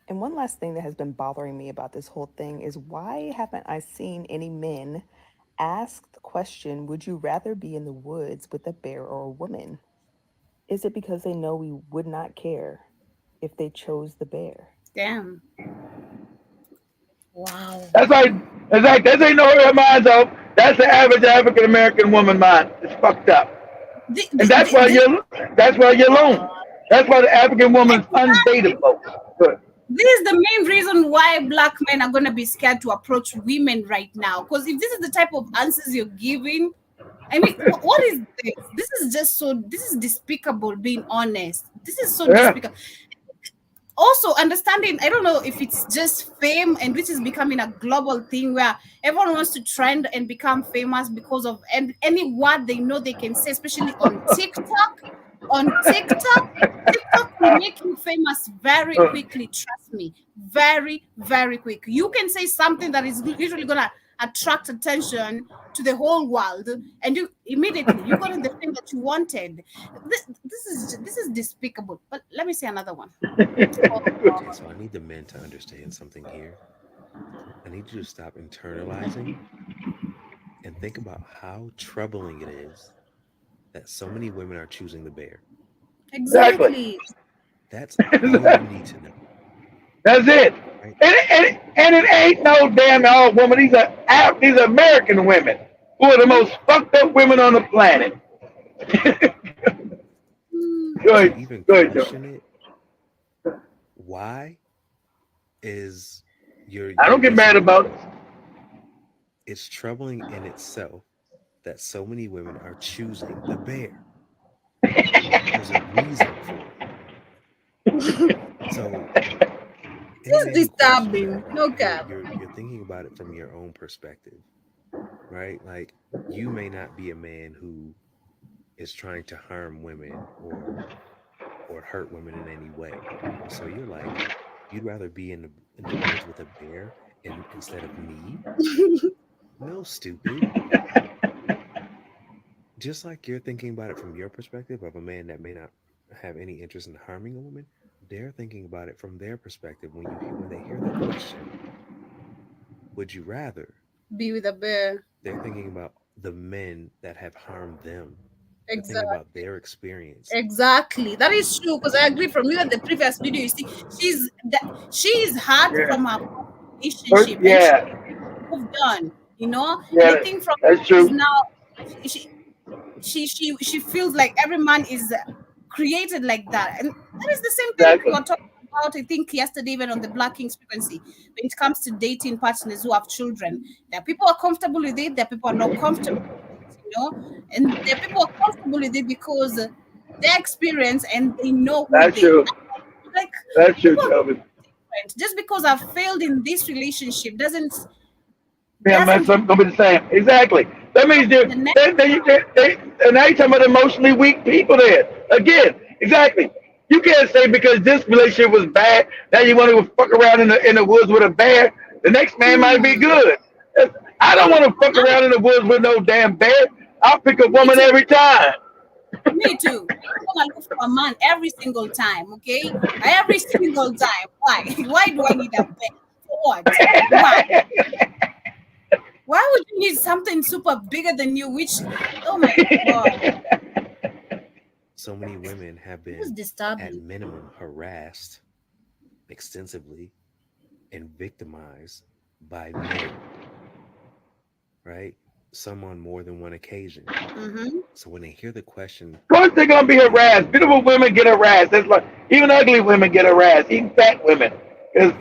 And one last thing that has been bothering me about this whole thing is why haven't I seen any men ask the question, would you rather be in the woods with a bear or a woman? Is it because they know we would not care if they chose the bear? Damn. Wow. That's like they know her mind's off. That's the average African American woman mind. It's fucked up. And that's why you're alone. That's why the African woman's undateable. Good. This is the main reason why black men are going to be scared to approach women right now. Because if this is the type of answers you're giving, I mean, what is this? This is despicable, being honest. This is so despicable. Also, understanding, I don't know if it's just fame, and which is becoming a global thing where everyone wants to trend and become famous because of any word they know they can say, especially on TikTok. TikTok will make you famous very quickly. Trust me, very, very quick. You can say something that is literally gonna attract attention to the whole world, and you immediately you got the thing that you wanted. This is despicable. But let me say another one. So I need the men to understand something here. I need you to stop internalizing and think about how troubling it is that so many women are choosing the bear. Exactly. That's all you need to know. That's it. Right? And it ain't no damn old woman. These are American women who are the most fucked up women on the planet. To even question it, why is I don't get mad about it. It's troubling in itself that so many women are choosing the bear. There's a reason for it. So it's disturbing. No cap. You're thinking about it from your own perspective, right? Like, you may not be a man who is trying to harm women or hurt women in any way. So you're like, you'd rather be in the woods with a bear instead of me? No, stupid. Just like you're thinking about it from your perspective of a man that may not have any interest in harming a woman, they're thinking about it from their perspective when they hear the question, would you rather be with a bear? They're thinking about the men that have harmed them. Exactly. Thinking about their experience. Exactly. That is true, because I agree from you in the previous video. You see, she's hurt from her relationship. Yeah. And she moved on, you know? Yeah, and I think from that's true. now she feels like every man is created like that. And that is the same thing we were talking about, I think, yesterday, even on the Black Kings frequency. When it comes to dating partners who have children, there are people who are comfortable with it, there are people who are not comfortable with it, you know? And there are people who are comfortable with it because their experience and they know who that's they true. are. Like, that's true, Kelvin. Just because I've failed in this relationship doesn't that's gonna be the same. Exactly. That means they and now you're talking about emotionally weak people there. Again, exactly. You can't say because this relationship was bad, now you want to fuck around in the woods with a bear. The next man might be good. I don't want to fuck around in the woods with no damn bear. I'll pick a woman every time. Me too. I'm gonna look for a man every single time, okay? Every single time. Why? Why do I need a bear? For what? Why? Why would you need something super bigger than you? Which, oh my god! So many women have been, at minimum, harassed extensively and victimized by men, right? Some on more than one occasion. Mm-hmm. So when they hear the question, of course they're gonna be harassed. Beautiful women get harassed. That's like even ugly women get harassed. Even fat women, because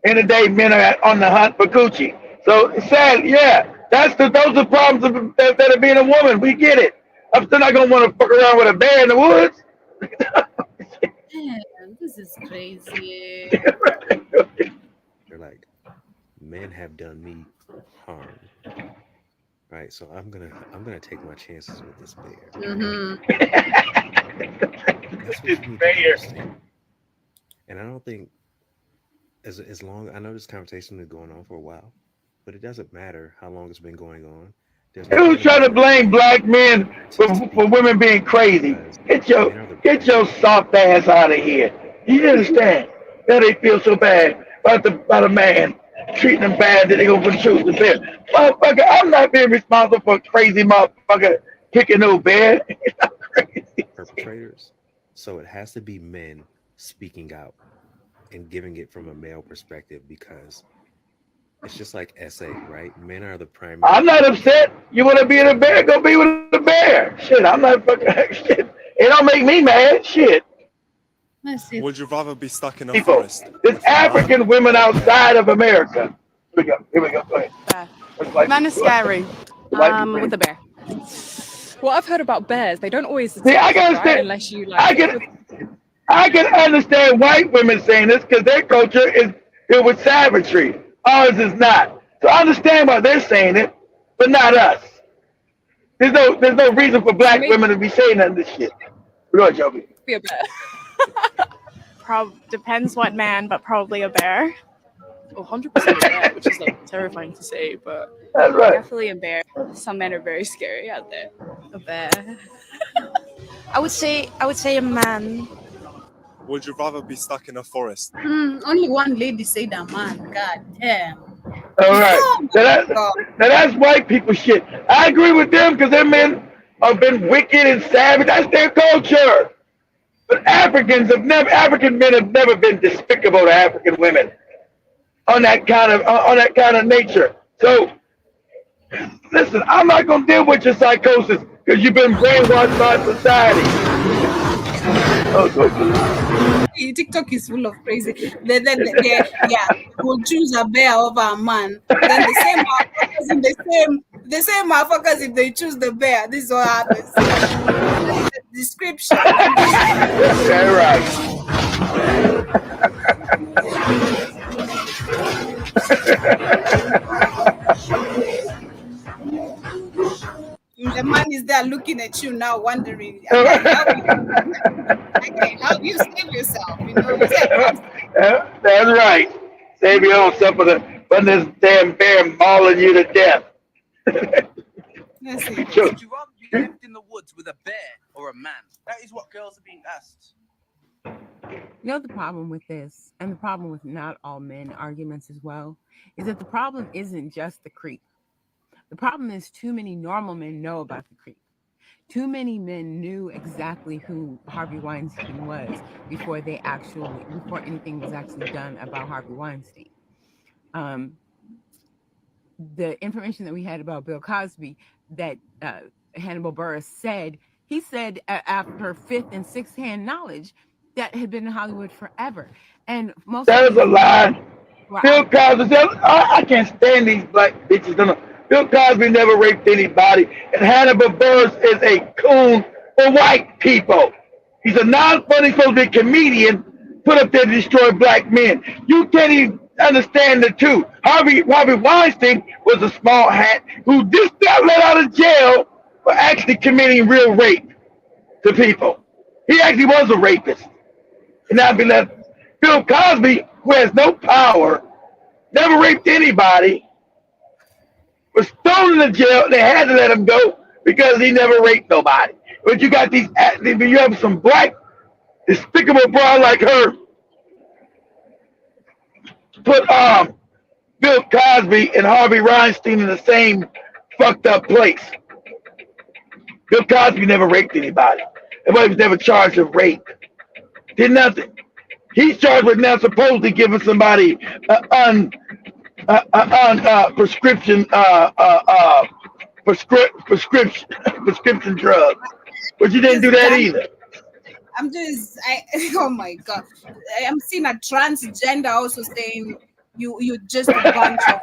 in the day men are on the hunt for coochie. So it's sad. Yeah, those are problems that are being a woman. We get it. I'm still not gonna want to fuck around with a bear in the woods. Man, this is crazy. They're like, men have done me harm. Right, so I'm gonna take my chances with this bear. Mm-hmm. That's what you need to understand. And I don't think as long, I know this conversation has been going on for a while, but it doesn't matter how long it's been going on. Who's trying to blame black men for women being crazy? Get your soft ass out of here. You understand? Now they feel so bad about a man treating them bad that they gonna choose the bear. Motherfucker, I'm not being responsible for a crazy motherfucker kicking no bear. Perpetrators. So it has to be men speaking out and giving it from a male perspective, because it's just like SA, right? Men are the primary. I'm not upset. You want to be in a bear? Go be with a bear. Shit, I'm not fucking shit. It don't make me mad. Shit. Let's see. Would you rather be stuck in a People, forest? there's African women outside of America. Here we go. Here we go. Go ahead. Man is scary. With a bear. What I've heard about bears, they don't always attack See, I can you, right? understand. Unless you like. I can understand white women saying this because their culture is filled with savagery. Ours is not. So I understand why they're saying it, but not us. There's no reason for black women to be saying none of this shit. Go ahead, Joby. Be a bear. Depends what man, but probably a bear. 100% a bear, which is like terrifying to say, but that's right. Definitely a bear. Some men are very scary out there. A bear. I would say a man. Would you rather be stuck in a forest? Only one lady said a man. God damn. All right. Now that's white people shit. I agree with them because their men have been wicked and savage. That's their culture. But African men have never been despicable to African women on that kind of nature. So listen, I'm not gonna deal with your psychosis because you've been brainwashed by society. TikTok is full of crazy. They will choose a bear over a man. Then the same motherfuckers if they choose the bear. This is what happens. The description. That's right. The man is there looking at you now, wondering, I can help you save yourself. You know, that's right. Save your own self from this damn bear mauling you to death. Let's see. Would you rather be left in the woods with a bear or a man? That is what girls are being asked. You know the problem with this, and the problem with not all men arguments as well, is that the problem isn't just the creep. The problem is too many normal men know about the creep. Too many men knew exactly who Harvey Weinstein was before anything was actually done about Harvey Weinstein. The information that we had about Bill Cosby that Hannibal Buress said, he said after fifth and sixth hand knowledge that had been in Hollywood forever. And most that was a lie. Bill Cosby, I can't stand these black bitches. Bill Cosby never raped anybody, and Hannibal Buress is a coon for white people. He's a non-funny supposed to be comedian put up there to destroy black men. You can't even understand the two. Harvey Weinstein was a small hat who just got let out of jail for actually committing real rape to people. He actually was a rapist. And now be left. Bill Cosby, who has no power, never raped anybody, was thrown in the jail. They had to let him go because he never raped nobody. But you got you have some black despicable broad like her put Bill Cosby and Harvey Weinstein in the same fucked up place. Bill Cosby never raped anybody. Nobody was never charged with rape. Did nothing. He's charged with now supposedly giving somebody prescription drugs, but you didn't do that either. Oh my God, I'm seeing a transgender also saying you just a bunch of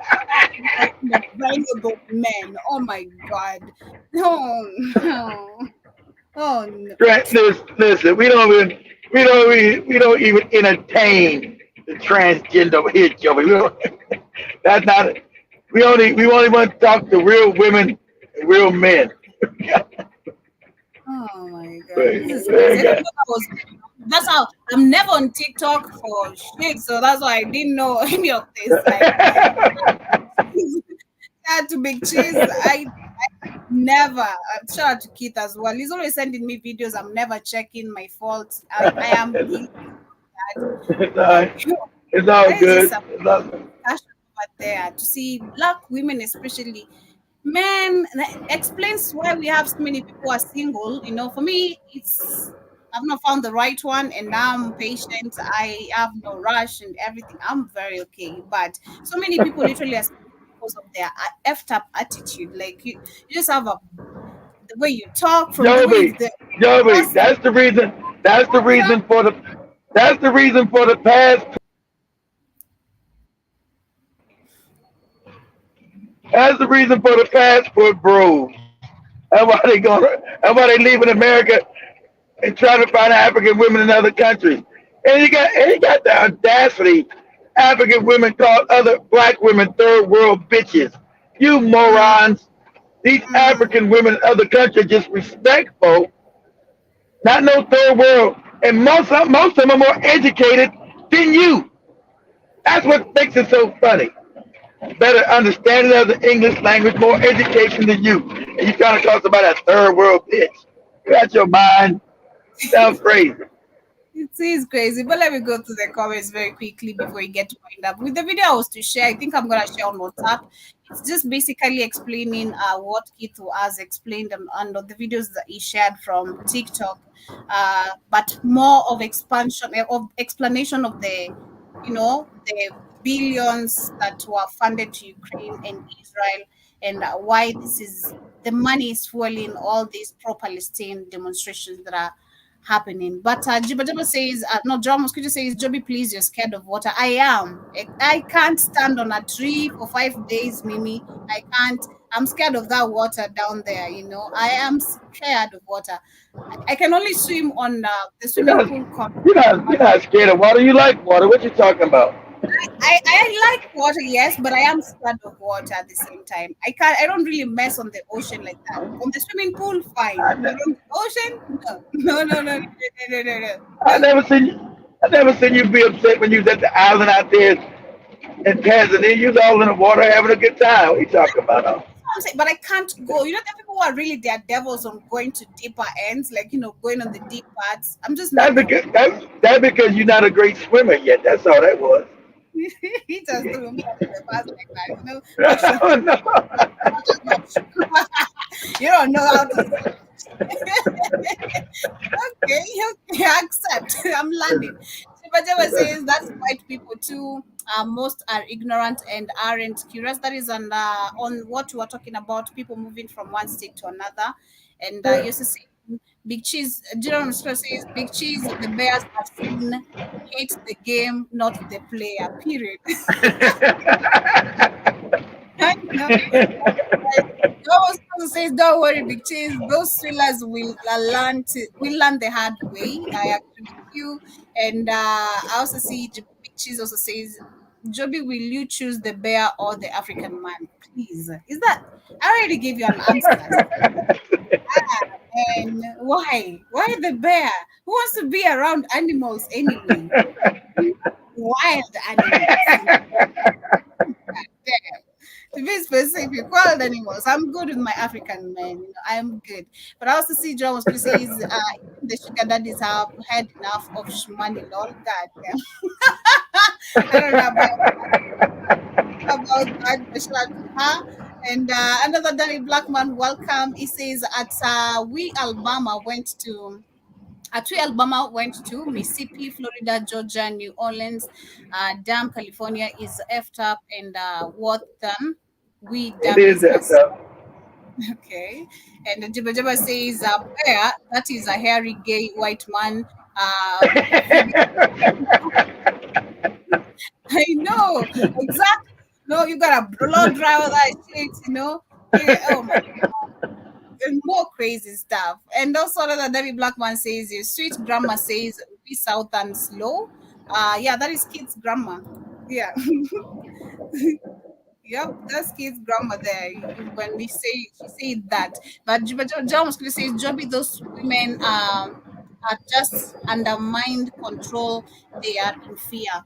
valuable men. Oh my God, no. Oh no. Listen, we don't even entertain the transgender here, Joey. That's not it. We only want to talk to real women and real men. Oh my God. That's how I'm never on TikTok for shit, so that's why I didn't know any of this. Had to big cheese. I never. Shout out to Keith as well. He's always sending me videos. I'm never checking. My fault. I am. It's all good. There to see black women, especially men, explains why we have so many people who are single. You know, for me, it's I've not found the right one, and I'm patient. I have no rush and everything. I'm very okay. But so many people literally are because of their effed up attitude. Like you just have the way you talk, from the way Joby, the Joby, person. that's the reason. That's the reason for the. That's the reason for the past. That's the reason for the passport bros. That's why they going. That's why they leaving America and trying to find African women in other countries. And you got the audacity. African women call other black women third world bitches. You morons. These African women in other countries just respectful, not no third world. And most of them are more educated than you. That's what makes it so funny. Better understanding of the English language, more education than you. And you trying to call somebody a third world bitch. You got your mind. Sounds crazy. It is crazy, but let me go to the comments very quickly before we get to wind up. With the video I was to share, I think I'm gonna share on WhatsApp. It's just basically explaining what Keith has explained on the videos that he shared from TikTok, but more of expansion of explanation of the billions that were funded to Ukraine and Israel, and why this is the money is fueling all these pro-Palestine demonstrations that are happening. But Jiba says, no, John Mosquito says, Joby, please, you're scared of water. I am. I can't stand on a tree for 5 days, Mimi. I can't. I'm scared of that water down there. I am scared of water. I can only swim on the You're swimming not, pool. you're not scared of water. You like water. What you talking about? I like water, yes, but I am scared of water at the same time. I don't really mess on the ocean like that. On the swimming pool, fine. But on the ocean, no. No, no, no, no, no, no, no, I no. never seen you. I never seen you be upset when you was at the island out there in Tanzania. You was all in the water having a good time. What you talking about? I'm saying, but I can't go. There are people who are really their devils on going to deeper ends, like going on the deep parts. I'm just That's not that. because that's because you're not a great swimmer yet. That's all that was. He just threw me under the bus like that, Make sure Oh, no. you don't know how to. Okay, okay, I accept. I'm learning. Jeba says that's white people too. Most are ignorant and aren't curious. That is on what we were talking about, people moving from one state to another. And you also see Big Cheese. General Mr. says Big Cheese. The Bears have seen hate the game, not the player. Period. I know. God says, "Don't worry, Big Cheese. Those thrillers will learn the hard way." I agree with you. And I also see Big Cheese also says, "Joby, will you choose the bear or the African man? Please." Is that? I already gave you an answer. And why? Why the bear? Who wants to be around animals anyway? Wild animals. Damn. To be specific, wild animals. I'm good with my African men. I'm good. But I also see John was going to say the sugar daddies have had enough of money, lol. God damn. I don't know about that. But shout out to her. And another Danny Blackman, welcome. He says we Alabama went to Mississippi, Florida, Georgia, New Orleans, damn, California is effed up and worth them. We It is dummies that as stuff. okay. And Jibba Jibba says bear, that is a hairy gay white man. Feeding. I know exactly. No, you gotta blow dry all that shit, Yeah, oh my, and more crazy stuff. And also another Debbie Blackman says your sweet grandma says be southern slow. Yeah, that is kids' grandma. Yeah. Yep, that's kids' grandma there. When we say she said that. But John was going to say, Joby, those women are just under mind control. They are in fear.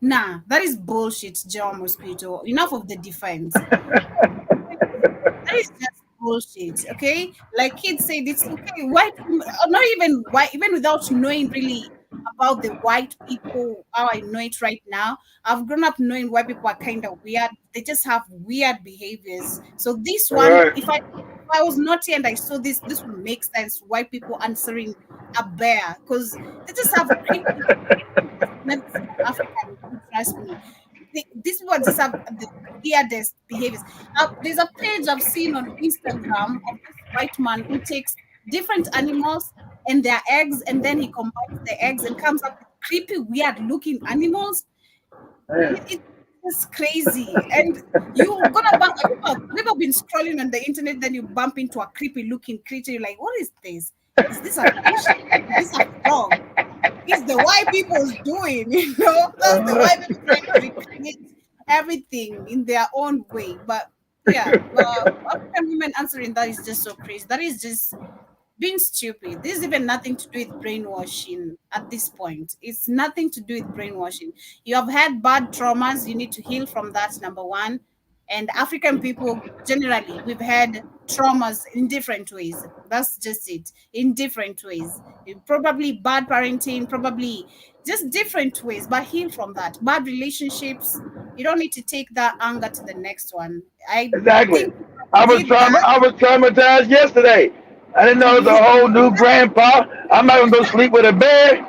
Nah, that is bullshit, John Mosquito. Enough of the defense. That is just bullshit, okay? Like kids said, it's okay. White, not even white, even without knowing really about the white people, how I know it right now. I've grown up knowing white people are kind of weird. They just have weird behaviors. So this one, Right. if I I was naughty and I saw this, this would make sense why people answering a bear, because they just have creepy. Never seen an African, trust me. These people just have the weirdest behaviors. There's a page I've seen on Instagram of this white man who takes different animals and their eggs, and then he combines the eggs and comes up with creepy, weird-looking animals. It's crazy. And you're gonna bump. Have you ever been scrolling on the internet, then you bump into a creepy-looking creature? You're like, what is this? Is this a fish? Is this a frog? It's the white people's doing, you know. That's the white people trying to recreate everything in their own way. But yeah, African women answering that is just so crazy. That is just being stupid. This is even nothing to do with brainwashing at this point. It's nothing to do with brainwashing. You have had bad traumas. You need to heal from that, number one. And African people, generally, we've had traumas in different ways. That's just it, in different ways. Probably bad parenting, probably just different ways, but heal from that. Bad relationships, you don't need to take that anger to the next one. Exactly. I was traumatized yesterday. I didn't know it was a whole new grandpa. I'm not gonna go sleep with a bear.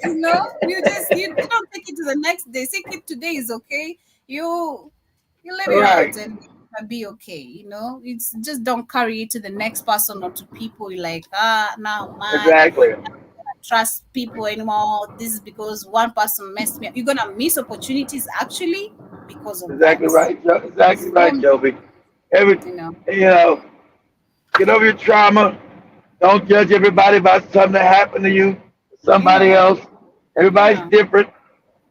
You know, you don't take it to the next day. Say it today is okay. You let it out and it'll be okay. You know, it's just don't carry it to the next person or to people. You're like, now, man. Exactly. I don't trust people anymore. This is because one person messed me up. You're gonna miss opportunities actually because of Exactly that. right. Exactly right, Joby. Get over your trauma. Don't judge everybody about something that happened to you, somebody else. Everybody's different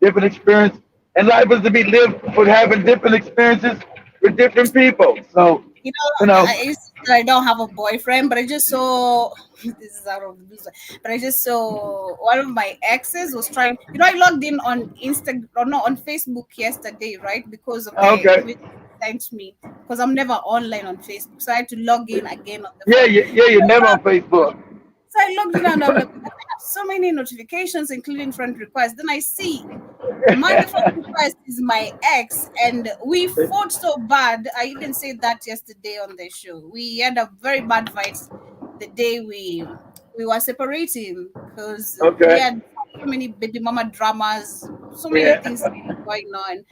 experience. And life is to be lived for having different experiences with different people. So, I don't have a boyfriend, but I just saw this is out of the blue, but I just saw one of my exes was trying. I logged in on Instagram or no on Facebook yesterday, right? Because of the image sent me. Because I'm never online on Facebook, so I had to log in again on the phone. You're never on Facebook. So I logged in and I'm like, I have so many notifications, including friend requests. Then I see my friend request is my ex, and we fought so bad. I even said that yesterday on the show. We had a very bad fight the day we were separating because we had so many baby mama dramas, so many things going on.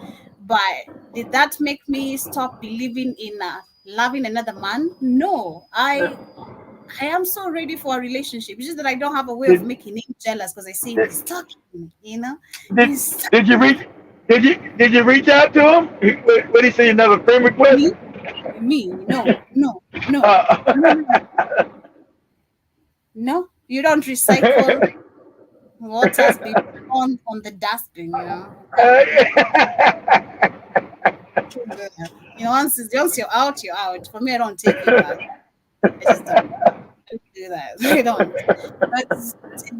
But did that make me stop believing in loving another man? No, I am so ready for a relationship. It's just that I don't have a way of making him jealous because I see him he's talking, you know. Did you reach out to him? What did he say? Another friend request? Me? No. No, you don't recycle what has been on the dustbin, you know. Once you're out, you're out. For me, I don't take it back. I just don't do that. I don't. But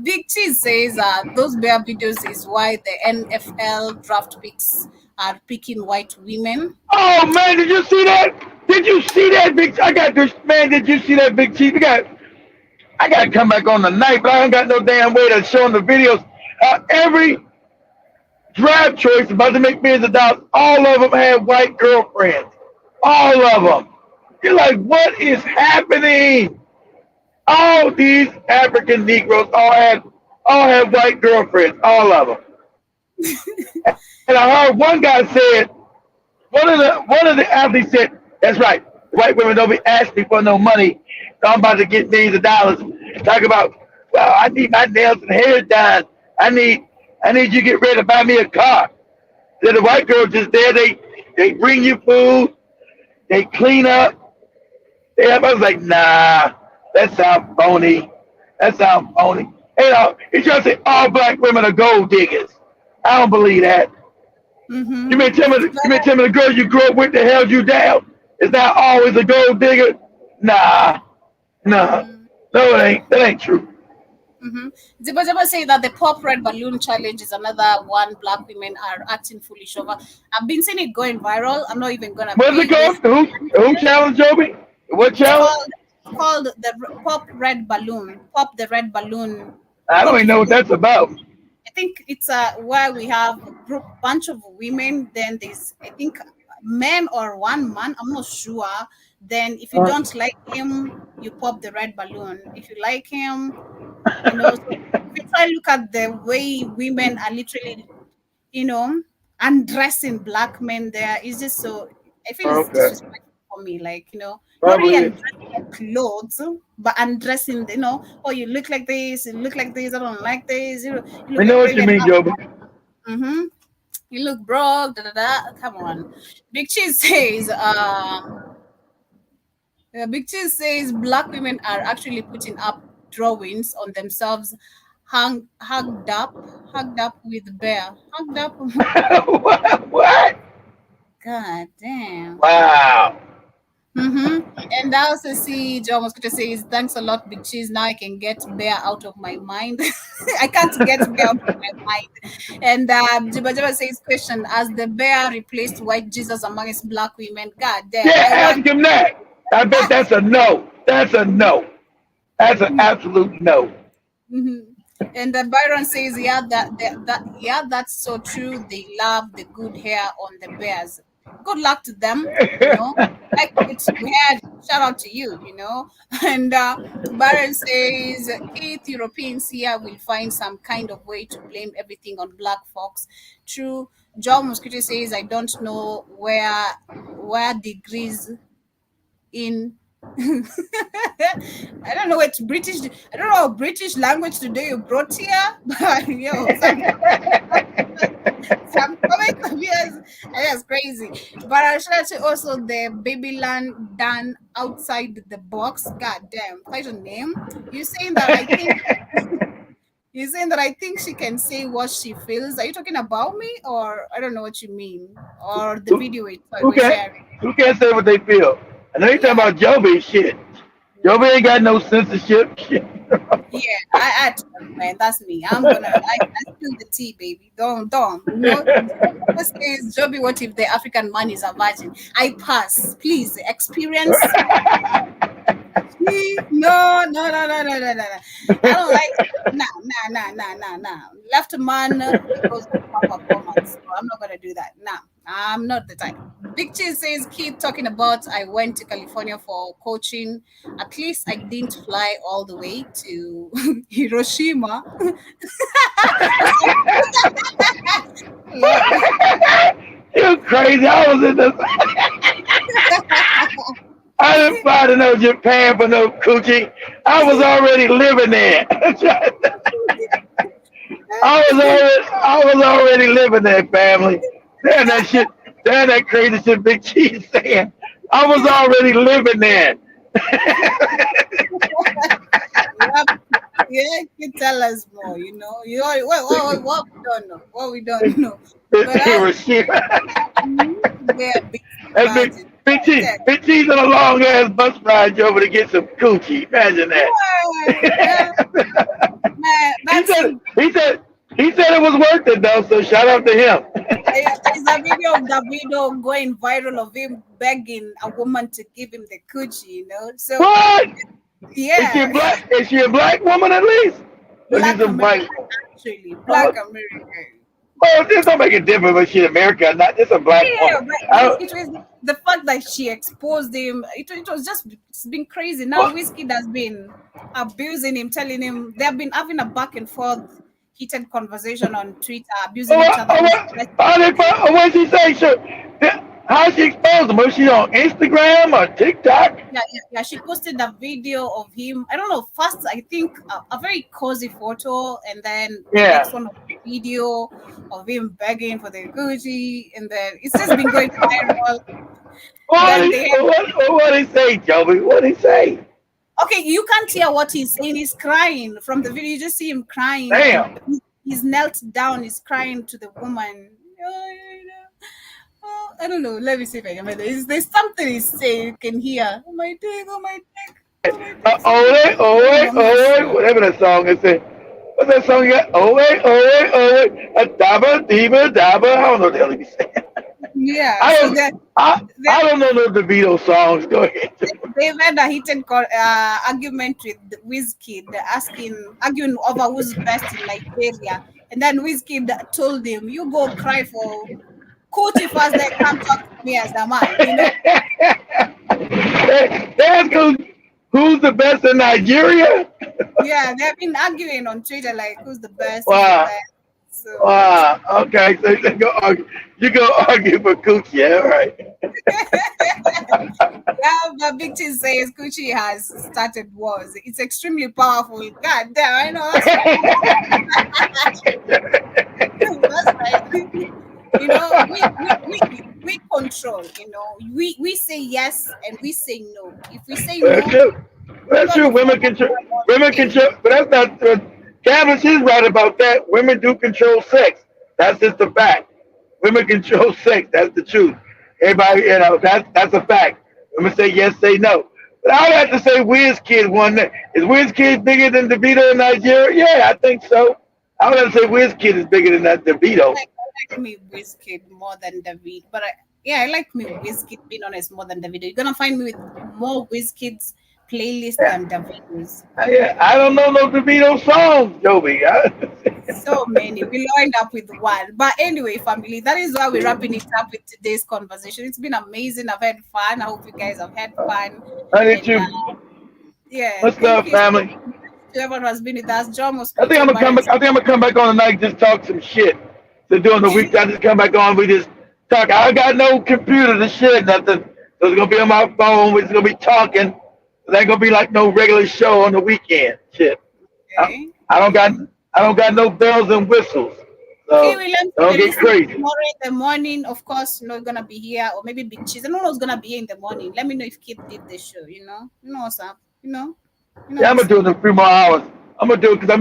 Big Cheese says those bear videos is why the NFL draft picks are picking white women. Oh man, did you see that? Did you see that, Big? I got this man. Did you see that, Big Cheese? I got to come back on the night, but I ain't got no damn way to show them the videos. Every draft choice about to make millions of dollars. All of them have white girlfriends. All of them. You're like, what is happening? All these African Negroes all have white girlfriends. All of them. And I heard one guy said, one of the athletes said, "That's right. White women don't be asking for no money. So I'm about to get millions of dollars. Talk about, well, I need my nails and hair done. I need you to get ready to buy me a car." Then the white girls just there. They bring you food. They clean up. I was like, nah, that sounds phony. He's trying to say all black women are gold diggers. I don't believe that. You may tell me the girl you grew up with that held you down is not always a gold digger? Nah. No, it ain't. That ain't true. Ziba say that the Pop Red Balloon Challenge is another one black women are acting foolish over. I've been seeing it going viral. I'm not even gonna. What's it called? Who challenged Joby? What challenge? It's called the Pop Red Balloon. Pop the Red Balloon. I don't even know what that's about. I think it's where we have a bunch of women. Then there's, I think, man or one man, I'm not sure. Then if you don't like him, you pop the red balloon. If you like him, so if you try to look at the way women are literally, undressing black men there, it's just so, I feel it's disrespectful for me. Like, not really undressing their clothes, but undressing, oh, you look like this, I don't like this, you look We know like what you baby. mean, Joby. Mm-hmm. You look broke, Come on. Big Cheese says, Big Cheese says black women are actually putting up drawings on themselves, hugged up with bear. Hugged up. What? God damn. Wow. And I also see Joe Mosquito says, thanks a lot, Big Cheese. Now I can get bear out of my mind. I can't get bear out of my mind. And Jiba Jiba says, question, as the bear replaced white Jesus amongst black women? God damn. Yeah, ask him that. I bet that's a no. That's a no. That's an absolute no. And Byron says, that's so true. They love the good hair on the bears. Good luck to them, Like, it's weird. Shout out to you, And Byron says, Keith, Europeans here will find some kind of way to blame everything on black folks. True. John Mosquito says, I don't know where degrees in I don't know what British. I don't know British language today you brought here, but some comments of yours, that's crazy. But I should say also the Babyland done outside the box. God damn, quite a name. You're saying that I think she can say what she feels. Are you talking about me, or I don't know what you mean, or the video we're sharing? Who can't say what they feel? I know you're talking about Joby shit. Joby ain't got no censorship shit. Yeah, I man, that's me. I spill the tea, baby. Don't. Says Joby, what if the African man is a virgin? I pass. Please, experience. No. I don't like nah. Left man goes to performance. So I'm not gonna do that. Nah, I'm not the type. Big Cheese says, keep talking about I went to California for coaching. At least I didn't fly all the way to Hiroshima. You're crazy. I was in the I didn't fly to no Japan for no coochie. I was already living there. I was already living there, family. Damn that crazy shit Big Cheese saying. I was already living there. Yeah, you tell us more, what we don't know. What we don't know. But Big Cheese on a long ass bus ride over to get some coochie. Imagine that. He said it was worth it though, so shout out to him. There's a video of Davido going viral of him begging a woman to give him the coochie, So what? Yeah. Is she a black woman at least? Black American, actually. Black American. Well, this don't make a difference if she's American or not. It's a black woman. But it was the fact that she exposed him. It was just, it's been crazy. Now Whiskey has been abusing him, telling him they've been having a back and forth heated conversation on Twitter, abusing each other. What did she say? How she exposed him? Was she on Instagram or TikTok? Yeah. She posted a video of him. I don't know. First, I think a very cozy photo, and then the next one, a video of him begging for the Gucci, and then it's just been going viral. What did he say, Joby? What did he say? Okay, you can't hear what he's saying. He's crying from the video. You just see him crying. Damn. He's knelt down. He's crying to the woman. I don't know. Let me see if I can find it. There's something he's saying. You can hear. Oh my dick. Whatever that song is. What's that song you got? A dabba, diva, dabba. I don't know what the hell he's saying. Yeah. I don't know no Davido songs. Go ahead. They've had a heated argument with Wizkid, arguing over who's best in Nigeria. And then Wizkid told him, you go cry for coochie first, then come talk to me as a man, you know? They ask who's the best in Nigeria? Yeah, they've been arguing on Twitter, like, who's the best, who's the Wow. best. So, Wow. Okay. So you go argue for coochie. All right. yeah, but Big Chin says Gucci has started wars. It's extremely powerful. God damn, I know that's right. You know, we control, you know. We say yes and we say no. If we say That's no, true. That's true. Women control. Women control. But that's not. Candace is right about that. Women do control sex. That's just a fact. Women control sex. That's the truth. Everybody, you know, that's a fact. Women say yes, say no. But I would have to say WizKid won that. Is WizKid bigger than DeVito in Nigeria? Yeah, I think so. I would have to say WizKid is bigger than that DeVito. I like me WizKid more than David, but I like me WizKid, being honest, more than David. You're gonna find me with more WizKid's playlist than David's. I don't know no DeVito songs, Joby. So many. We'll end up with one. But anyway, family, that is why we're wrapping it up with today's conversation. It's been amazing. I've had fun. I hope you guys have had fun. I did too. Yeah. What's up, family? To everyone who has been with us. John was I think I'm gonna come back on tonight and just talk some shit. So during the week, I just come back on. We just talk. I got no computer to shit nothing. So it's gonna be on my phone. We're just gonna be talking. It ain't gonna be like no regular show on the weekend. Shit. Okay. I don't got no bells and whistles. So Okay, William, don't get crazy. Tomorrow in the morning, of course, gonna be here, or maybe Big Cheese. I don't know who's gonna be here in the morning. Let me know if Kid did the show. You know what's up. You know Yeah, I'm gonna do it in a few more hours. I'm gonna do it because I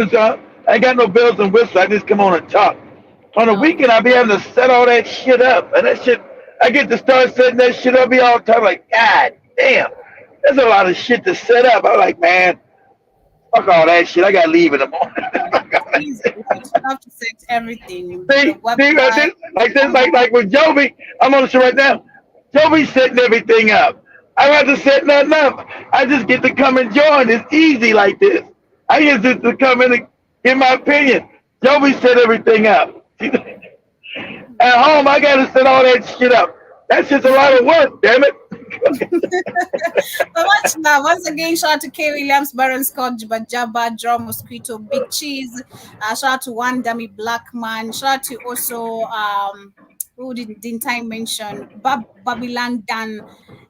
ain't got no bells and whistles. I just come on and talk. On the weekend, I'll be having to set all that shit up, and that shit, I get to start setting that shit up. Be all the time like, God damn, there's a lot of shit to set up. I'm like, man, fuck all that shit. I gotta leave in the morning. You have to set everything. Like with Joby, I'm on the show right now. Joby's setting everything up. I don't have to set nothing up. I just get to come and join. It's easy like this. I just get to come in and give my opinion. Joby set everything up. At home, I got to set all that shit up. That's just a lot of work, damn it. So much now. Once again, shout out to K. Williams, Baron Scott, Jabba, Draw Mosquito, Big Cheese. Shout out to One Dummy Black Man. Shout out to also who didn't I mention? Babylon Dan.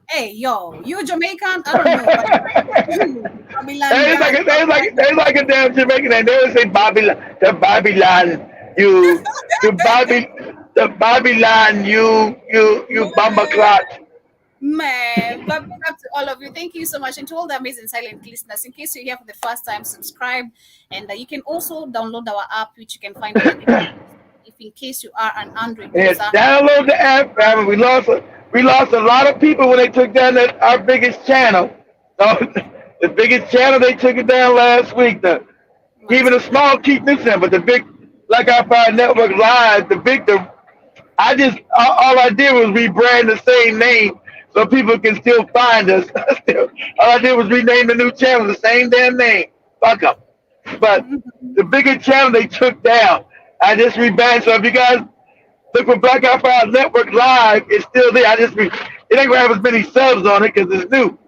Hey, yo, you Jamaican? I don't know. Babylon They like a damn Jamaican name. They always say Babylon, the Babylon. The Babylon, you bumper clot. Man, but big up to all of you. Thank you so much. And to all the amazing silent listeners, in case you're here for the first time, subscribe. And you can also download our app, which you can find if in case you are an Android user. Yes, download the app, family. We lost a lot of people when they took down our biggest channel. So, the biggest channel, they took it down last week. Even a small keep this in, but the big, like our Fire Network Live, all I did was rebrand the same name so people can still find us. All I did was rename the new channel, the same damn name. Fuck them. But the bigger channel they took down, I just rebranded. So if you guys look for Black Out Fire Network Live, it's still there. It ain't gonna have as many subs on it because it's new.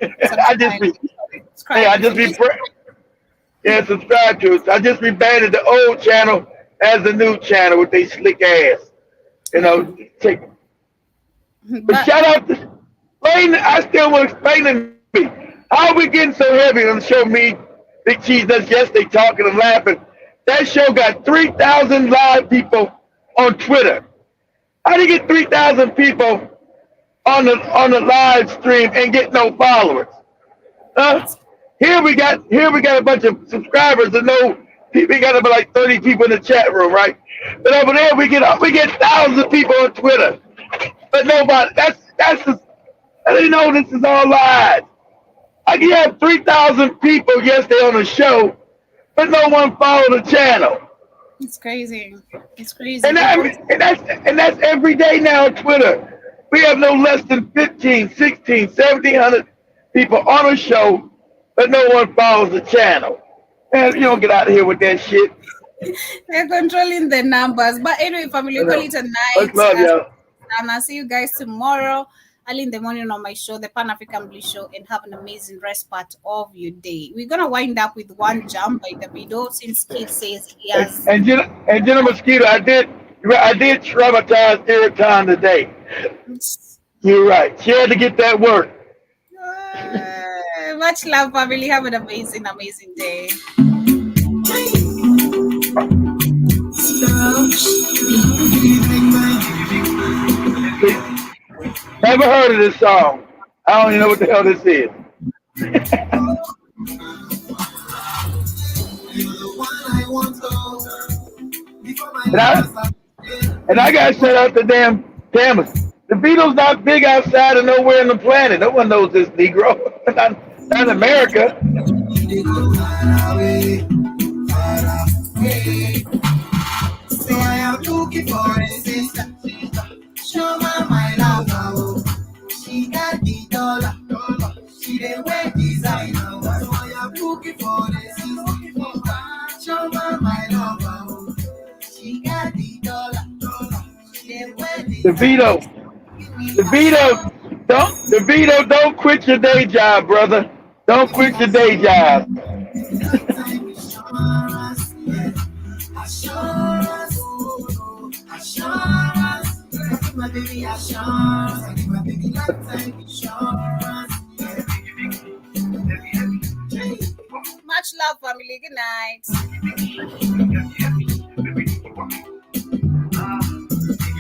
Subscribe to it. I just rebranded the old channel as the new channel with they slick ass. But shout out to Lane. I still want to explain to me how are we getting so heavy on the show. Me, Big Cheese does yesterday talking and laughing. That show got 3,000 live people on Twitter. How do you get 3,000 people on the live stream and get no followers? Here we got a bunch of subscribers and we got about like 30 people in the chat room, right? But over there we get thousands of people on Twitter, but nobody. That's just, I didn't know this is all lies. I can have 3,000 people yesterday on the show, but no one followed the channel. It's crazy. It's crazy. And that's every day now on Twitter. We have no less than 15, 16, 1,700 people on a show, but no one follows the channel. Man, you don't get out of here with that shit. They're controlling the numbers. But anyway, family, call it a night. Much love, y'all. And I'll see you guys tomorrow, early in the morning on my show, the Pan African Blue Show, and have an amazing rest part of your day. We're gonna wind up with one jam by Davido, since Kid says he has. And Jenna Mosquito, I did traumatize Eriton today. You're right. She had to get that work. Much love, family. Have an amazing day. Never heard of this song. I don't even know what the hell this is. and I got to shout out the damn cameras. The Beatles not big outside of nowhere on the planet. No one knows this Negro. not in America. So I am looking for a sister. Show my love. She got the dollar. She the wear designer. So I am looking for a sister. Show my love. She got the dollar. She the wear designer. DeVito, don't quit your day job, brother. Don't quit your day job. My baby assurance, my baby lifetime insurance. Much love, family. Good night.